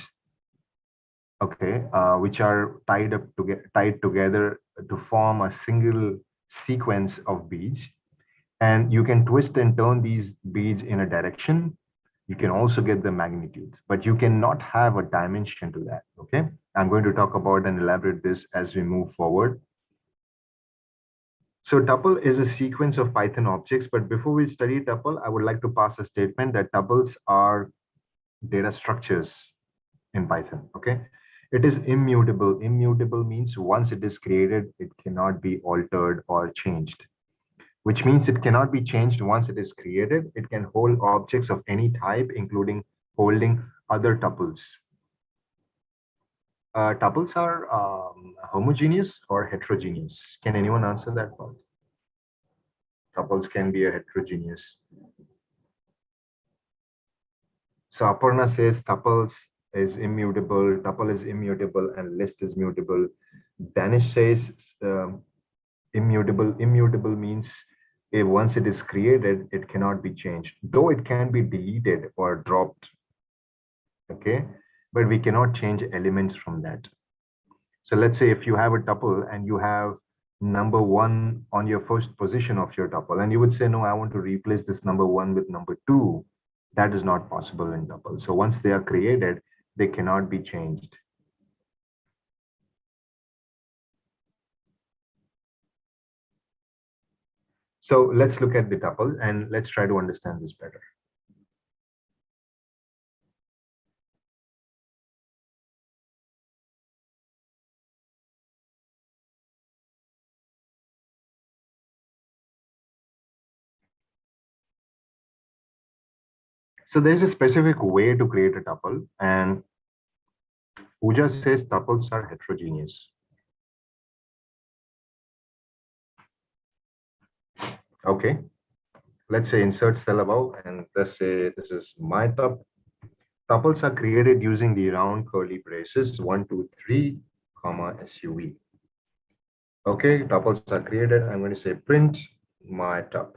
okay, which are tied together to form a single sequence of beads. And you can twist and turn these beads in a direction. You can also get the magnitudes, but you cannot have a dimension to that. Okay, I'm going to talk about and elaborate this as we move forward. So tuple is a sequence of Python objects, but before we study tuple, I would like to pass a statement that tuples are data structures in Python. Okay, it is immutable. Immutable means once it is created, it cannot be altered or changed, which means it cannot be changed once it is created. It can hold objects of any type, including holding other tuples. Tuples are homogeneous or heterogeneous? Can anyone answer that part? Tuples can be a heterogeneous. So Aparna says tuples is immutable, tuple is immutable, and list is mutable. Danish says immutable. Immutable means if once it is created, it cannot be changed, though it can be deleted or dropped. Okay, but we cannot change elements from that. So let's say if you have a tuple and you have number 1 on your first position of your tuple, and you would say, no, I want to replace this number 1 with number 2. That is not possible in tuple. So once they are created, they cannot be changed. So let's look at the tuple and let's try to understand this better. So there's a specific way to create a tuple, and Pooja says tuples are heterogeneous. Okay, let's say insert cell above, and let's say this is my tuple. Tuples are created using the round curly braces 1, 2, 3, comma SUV. Okay, tuples are created. I'm going to say print my tuple.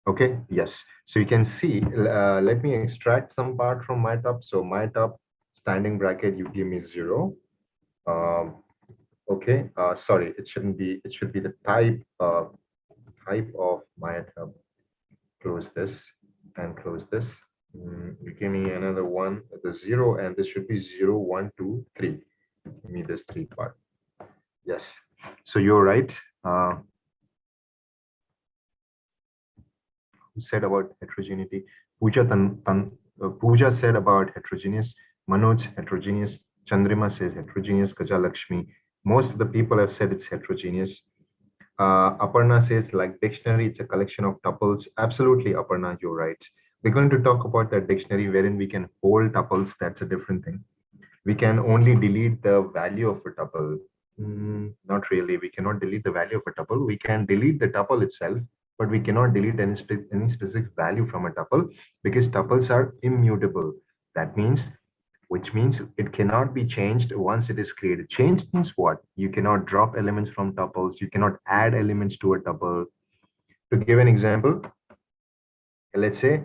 Okay, yes. So you can see, let me extract some part from my tuple. So my tuple, standing bracket, you give me 0. Okay, sorry, it shouldn't be, it should be the type of my tuple. Close this and close this. You give me another one, the 0, and this should be 0, 1, 2, 3. Give me this 3 part. Yes, so you're right. Who said about heterogeneity? Pooja said about heterogeneous. Manoj, heterogeneous. Chandrima says heterogeneous. Gajalakshmi, most of the people have said it's heterogeneous. Aparna says, like dictionary, it's a collection of tuples. Absolutely, Aparna, you're right. We're going to talk about that dictionary wherein we can hold tuples. That's a different thing. We can only delete the value of a tuple. Not really. We cannot delete the value of a tuple. We can delete the tuple itself, but we cannot delete any specific value from a tuple because tuples are immutable. That means, which means it cannot be changed once it is created. Change means what? You cannot drop elements from tuples. You cannot add elements to a tuple. To give an example, let's say,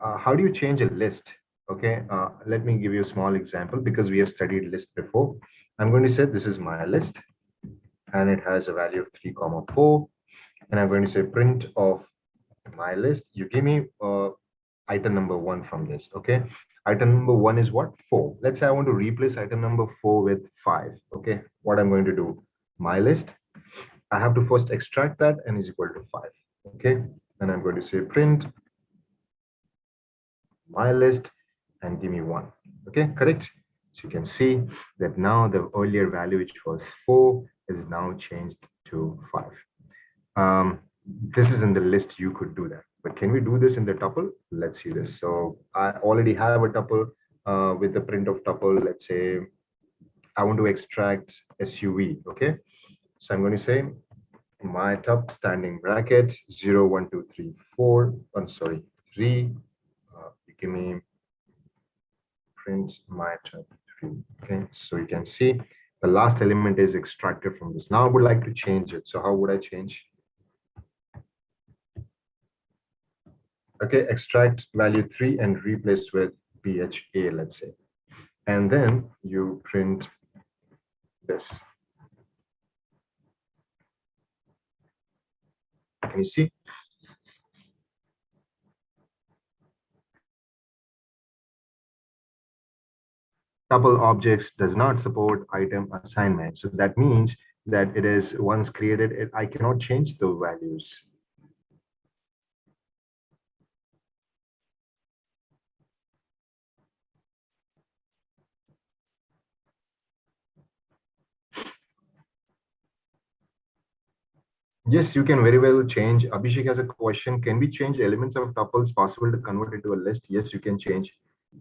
how do you change a list? Okay, let me give you a small example because we have studied list before. I'm going to say this is my list and it has a value of 3, 4, and I'm going to say print of my list. You give me item number 1 from this. Okay, item number 1 is what? 4. Let's say I want to replace item number 4 with 5. Okay, what I'm going to do, my list, I have to first extract that and is equal to 5. Okay, and I'm going to say print my list and give me 1. Okay, correct. So you can see that now the earlier value, which was 4, is now changed to 5. This is in the list. You could do that, but can we do this in the tuple? Let's see this. So I already have a tuple with the print of tuple. Let's say I want to extract SUV. Okay, so I'm going to say my tuple standing bracket 0, 1, 2, 3, 4. I'm sorry, 3. You give me print my tuple 3. Okay, so you can see the last element is extracted from this. Now I would like to change it. So how would I change? Okay, extract value 3 and replace with BHA, let's say. And then you print this. Can you see? Tuple objects does not support item assignment. So that means that it is once created, I cannot change the values. Yes, you can very well change. Abhishek has a question. Can we change elements of tuples possible to convert into a list? Yes, you can change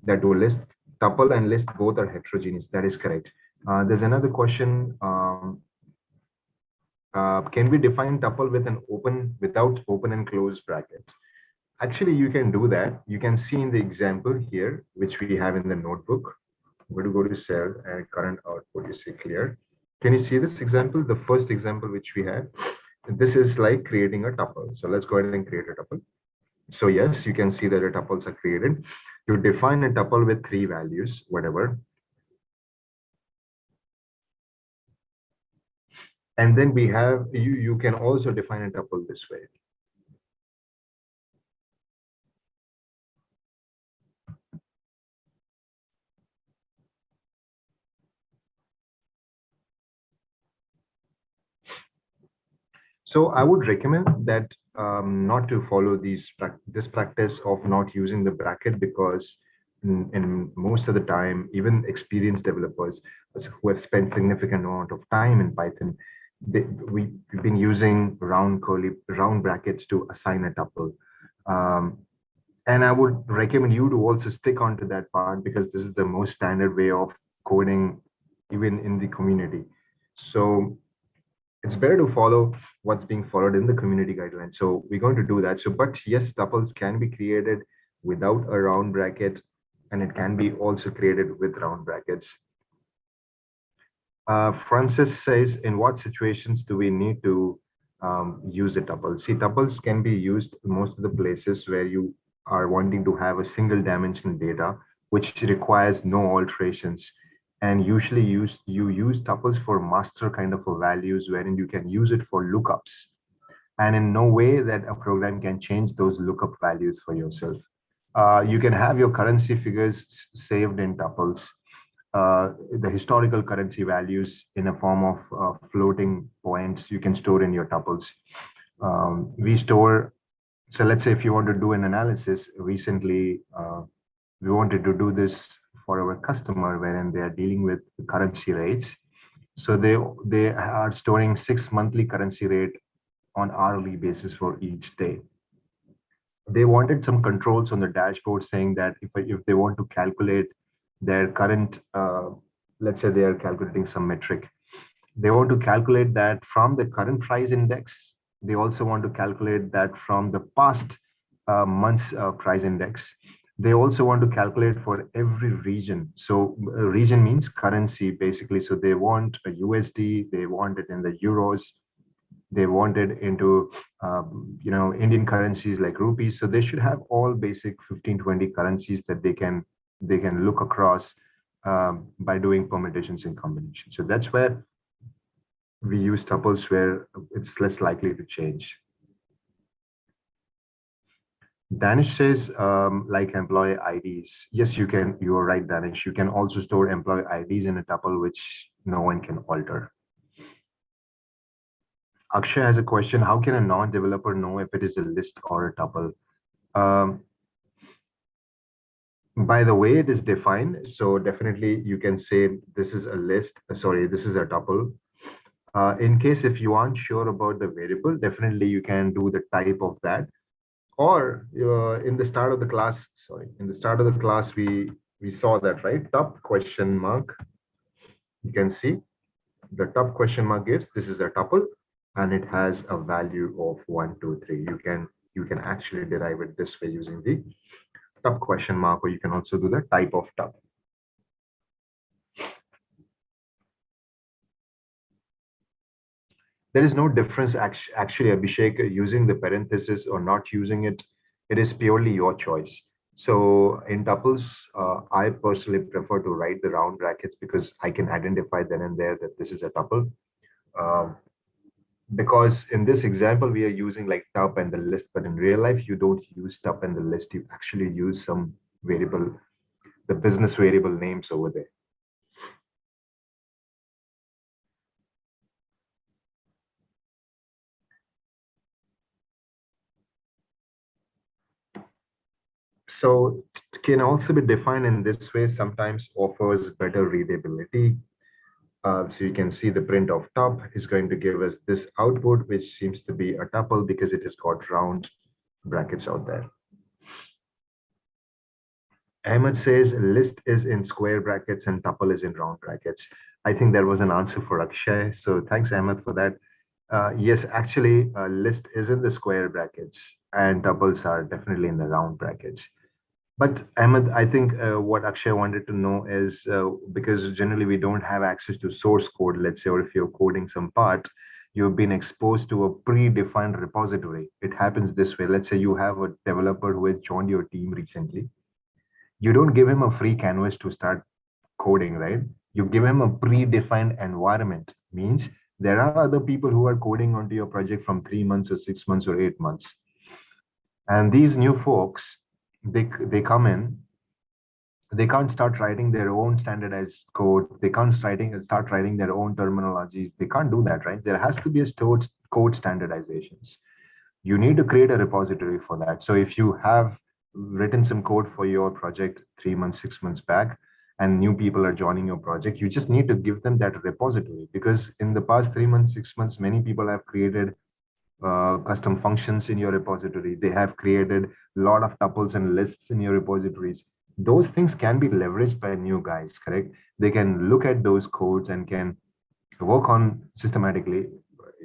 that to a list. Tuple and list both are heterogeneous. That is correct. There's another question. Can we define tuple with an open without open and close brackets? Actually, you can do that. You can see in the example here, which we have in the notebook. I'm going to go to cell and current output, you see clear. Can you see this example? The first example which we had. This is like creating a tuple. So let's go ahead and create a tuple. So yes, you can see that the tuples are created. to define a tuple with 3 values, whatever. And then we have, you can also define a tuple this way. So I would recommend that not to follow this practice of not using the bracket, because in most of the time, even experienced developers who have spent significant amount of time in Python, we've been using round brackets to assign a tuple. And I would recommend you to also stick onto that part, because this is the most standard way of coding, even in the community. So it's better to follow what's being followed in the community guidelines. So we're going to do that. So, but yes, tuples can be created without a round bracket, and it can be also created with round brackets. Francis says, in what situations do we need to use a tuple? See, tuples can be used most of the places where you are wanting to have a single dimensional data, which requires no alterations. And usually you use tuples for master kind of a values, wherein you can use it for lookups. And in no way that a program can change those lookup values for yourself. You can have your currency figures saved in tuples. The historical currency values in a form of floating points you can store in your tuples. We store, so let's say if you want to do an analysis, recently we wanted to do this for our customer, wherein they are dealing with currency rates. So they are storing 6 monthly currency rate on hourly basis for each day. They wanted some controls on the dashboard saying that if they want to calculate their current, let's say they are calculating some metric, they want to calculate that from the current price index. They also want to calculate that from the past month's price index. They also want to calculate for every region. So region means currency, basically. So they want a USD, they want it in the euros, they want it into Indian currencies like rupees. So they should have all basic 15-20 currencies that they can look across by doing permutations and combinations. So that's where we use tuples, where it's less likely to change. Danish says, like employee IDs. Yes, you can. You are right, Danish. You can also store employee IDs in a tuple, which no one can alter. Akshay has a question. How can a non-developer know if it is a list or a tuple? By the way it is defined, so definitely you can say this is a list. Sorry, this is a tuple. In case if you aren't sure about the variable, definitely you can do the type of that. Or in the start of the class, we saw that, right? Top question mark. You can see the top question mark gives this is a tuple, and it has a value of 1, 2, 3. You can actually derive it this way using the top question mark, or you can also do the type of tuple. There is no difference actually, Abhishek, using the parenthesis or not using it. It is purely your choice. So in tuples, I personally prefer to write the round brackets, because I can identify then and there that this is a tuple. Because in this example, we are using like tup and the list, but in real life, you don't use tup and the list. You actually use some variable, the business variable names over there. So it can also be defined in this way, sometimes offers better readability. So you can see the print of tup is going to give us this output, which seems to be a tuple because it has got round brackets out there. Ahmed says list is in square brackets and tuple is in round brackets. I think there was an answer for Akshay. So thanks, Ahmed, for that. Yes, actually, list is in the square brackets and tuples are definitely in the round brackets. But Ahmed, I think what Akshay wanted to know is because generally we don't have access to source code, let's say, or if you're coding some part, you've been exposed to a predefined repository. It happens this way. Let's say you have a developer who has joined your team recently. You don't give him a free canvas to start coding, right? You give him a predefined environment, means there are other people who are coding onto your project from 3 months or 6 months or 8 months. And these new folks, they come in, they can't start writing their own standardized code. They can't start writing their own terminologies. They can't do that, right? There has to be a stored code standardizations. You need to create a repository for that. So if you have written some code for your project 3 months, 6 months back, and new people are joining your project, you just need to give them that repository, because in the past 3 months, 6 months, many people have created custom functions in your repository. They have created a lot of tuples and lists in your repositories. Those things can be leveraged by new guys, correct? They can look at those codes and can work on systematically.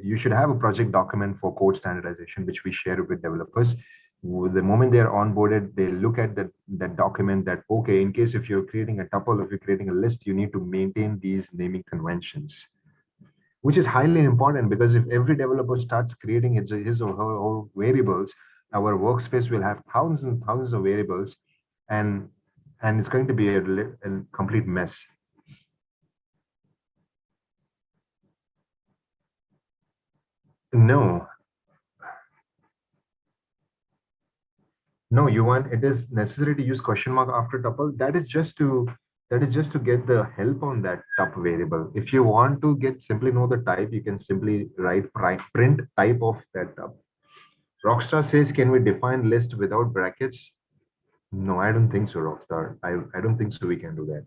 You should have a project document for code standardization, which we share with developers. The moment they're onboarded, they look at that document that, okay, in case if you're creating a tuple, if you're creating a list, you need to maintain these naming conventions, which is highly important, because if every developer starts creating his or her own variables, our workspace will have thousands and thousands of variables, and it's going to be a complete mess. No, you want, it is necessary to use question mark after tuple. That is just to get the help on that tuple variable. If you want to simply know the type, you can simply write print type of that tuple. Rockstar says, can we define list without brackets? No, I don't think so, Rockstar. I don't think so we can do that.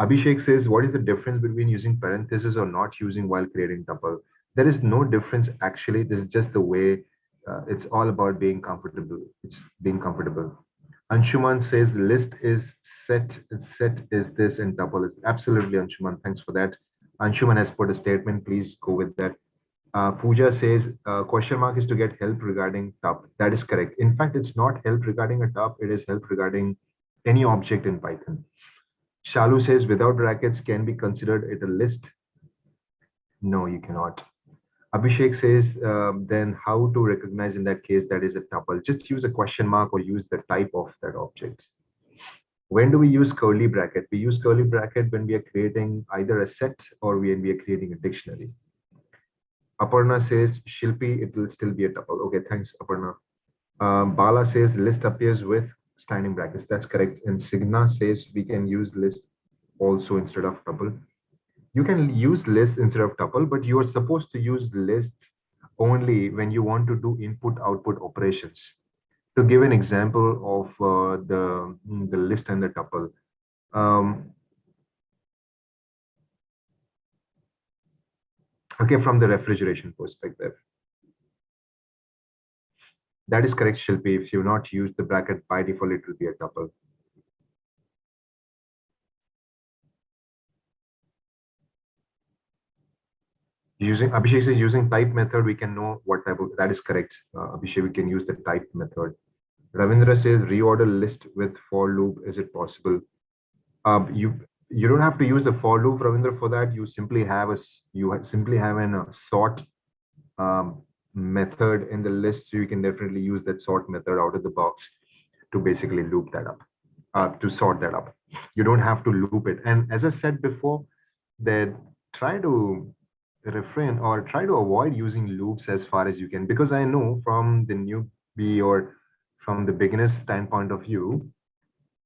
Abhishek says, what is the difference between using parentheses or not using while creating tuple? There is no difference, actually. This is just the way. It's all about being comfortable. It's being comfortable. Anshuman says list is set is this and tuple is absolutely. Anshuman, thanks for that. Anshuman has put a statement. Please go with that. Pooja says question mark is to get help regarding tup. That is correct. In fact, it's not help regarding a tup. It is help regarding any object in Python. Shalu says without brackets can be considered it a list. No, you cannot. Abhishek says then how to recognize in that case that is a tuple? Just use a question mark or use the type of that object. When do we use curly bracket? We use curly bracket when we are creating either a set or when we are creating a dictionary. Aparna says Shilpi, it will still be a tuple. Okay, thanks, Aparna. Bala says list appears with standing brackets. That's correct. And Signa says we can use list also instead of tuple. You can use list instead of tuple, but you are supposed to use lists only when you want to do input-output operations. To give an example of the list and the tuple. Okay, from the refrigeration perspective. That is correct, Shilpi. If you not use the bracket by default, it will be a tuple. Using Abhishek says using type method, we can know what type of, that is correct. Abhishek, we can use the type method. Ravindra says reorder list with for loop. Is it possible? You don't have to use the for loop, Ravindra, for that. You simply have a sort method in the list, so you can definitely use that sort method out of the box to basically loop that up, to sort that up. You don't have to loop it. And as I said before, that try to refrain or try to avoid using loops as far as you can, because I know from the newbie or from the beginner's standpoint of view,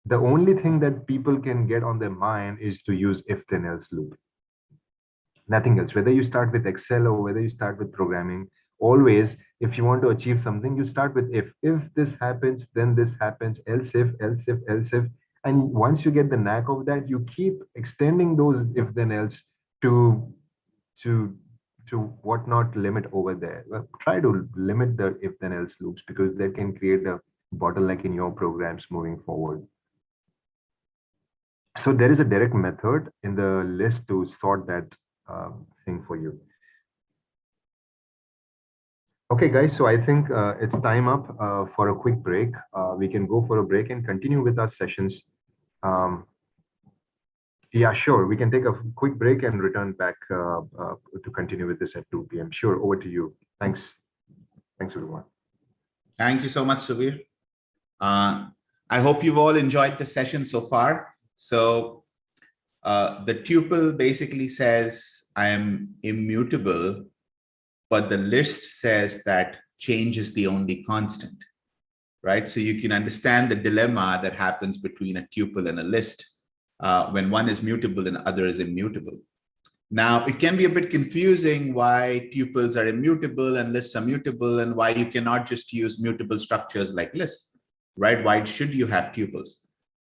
the only thing that people can get on their mind is to use if then else loop. Nothing else. Whether you start with Excel or whether you start with programming, always, if you want to achieve something, you start with if. If this happens, then this happens, else if, else if, else if. And once you get the knack of that, you keep extending those if then else to what not limit over there. Well, try to limit the if then else loops, because they can create a bottleneck in your programs moving forward. So there is a direct method in the list to sort that thing for you. Okay, guys, so I think it's time up for a quick break. We can go for a break and continue with our sessions. Yeah, sure. We can take a quick break and return back to continue with this at 2 p.m. Sure, over to you. Thanks. Thanks, everyone. Thank you so much, Subir. I hope you've all enjoyed the session so far. So the tuple basically says I am immutable, but the list says that change is the only constant, right? So you can understand the dilemma that happens between a tuple and a list when one is mutable and the other is immutable. Now, it can be a bit confusing why tuples are immutable and lists are mutable, and why you cannot just use mutable structures like lists, right? Why should you have tuples?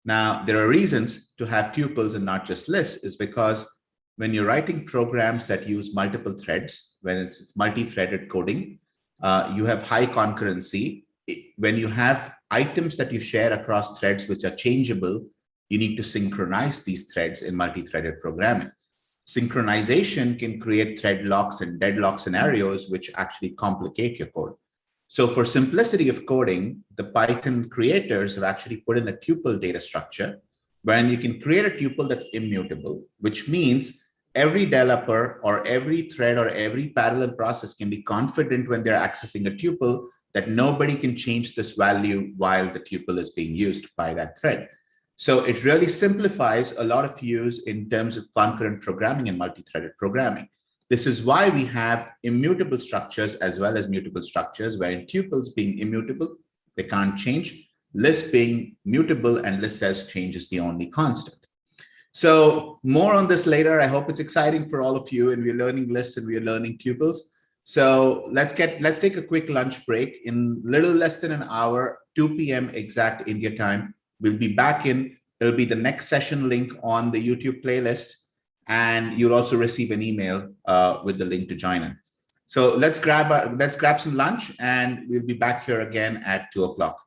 Now, there are reasons to have tuples and not just lists, is because when you're writing programs that use multiple threads, when it's multi-threaded coding, you have high concurrency. When you have items that you share across threads which are changeable, you need to synchronize these threads in multi-threaded programming. Synchronization can create thread locks and deadlock scenarios, which actually complicate your code. So for simplicity of coding, the Python creators have actually put in a tuple data structure wherein you can create a tuple that's immutable, which means every developer or every thread or every parallel process can be confident when they're accessing a tuple that nobody can change this value while the tuple is being used by that thread. So it really simplifies a lot of use in terms of concurrent programming and multi-threaded programming. This is why we have immutable structures as well as mutable structures, where in tuples being immutable, they can't change. List being mutable, and list says change is the only constant. So more on this later. I hope it's exciting for all of you, and we're learning lists and we're learning tuples. So let's take a quick lunch break. In little less than an hour, 2 p.m. exact India time, we'll be back in. There'll be the next session link on the YouTube playlist, and you'll also receive an email with the link to join in. So let's grab some lunch, and we'll be back here again at 2 o'clock.